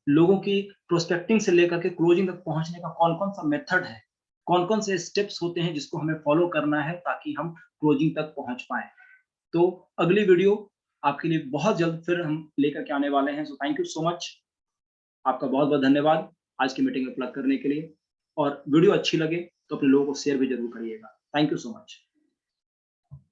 लोगों की प्रोस्पेक्टिंग से लेकर के क्लोजिंग तक पहुंचने का कौन-कौन सा मेथड है, कौन-कौन से स्टेप्स होते हैं जिसको हमें फॉलो करना है ताकि हम क्लोजिंग तक पहुंच पाएँ। तो अगली वीडियो आपके लिए बहुत जल्द फिर हम लेकर के आने वाले हैं। So thank you so much. आपका बहुत-बहुत धन्यवाद आज की मीटिंग में प्लग करने के लिए, और वीडियो अच्छी लगे तो अपने लोगों को शेयर भी ज़रूर करिएगा। Thank you so much.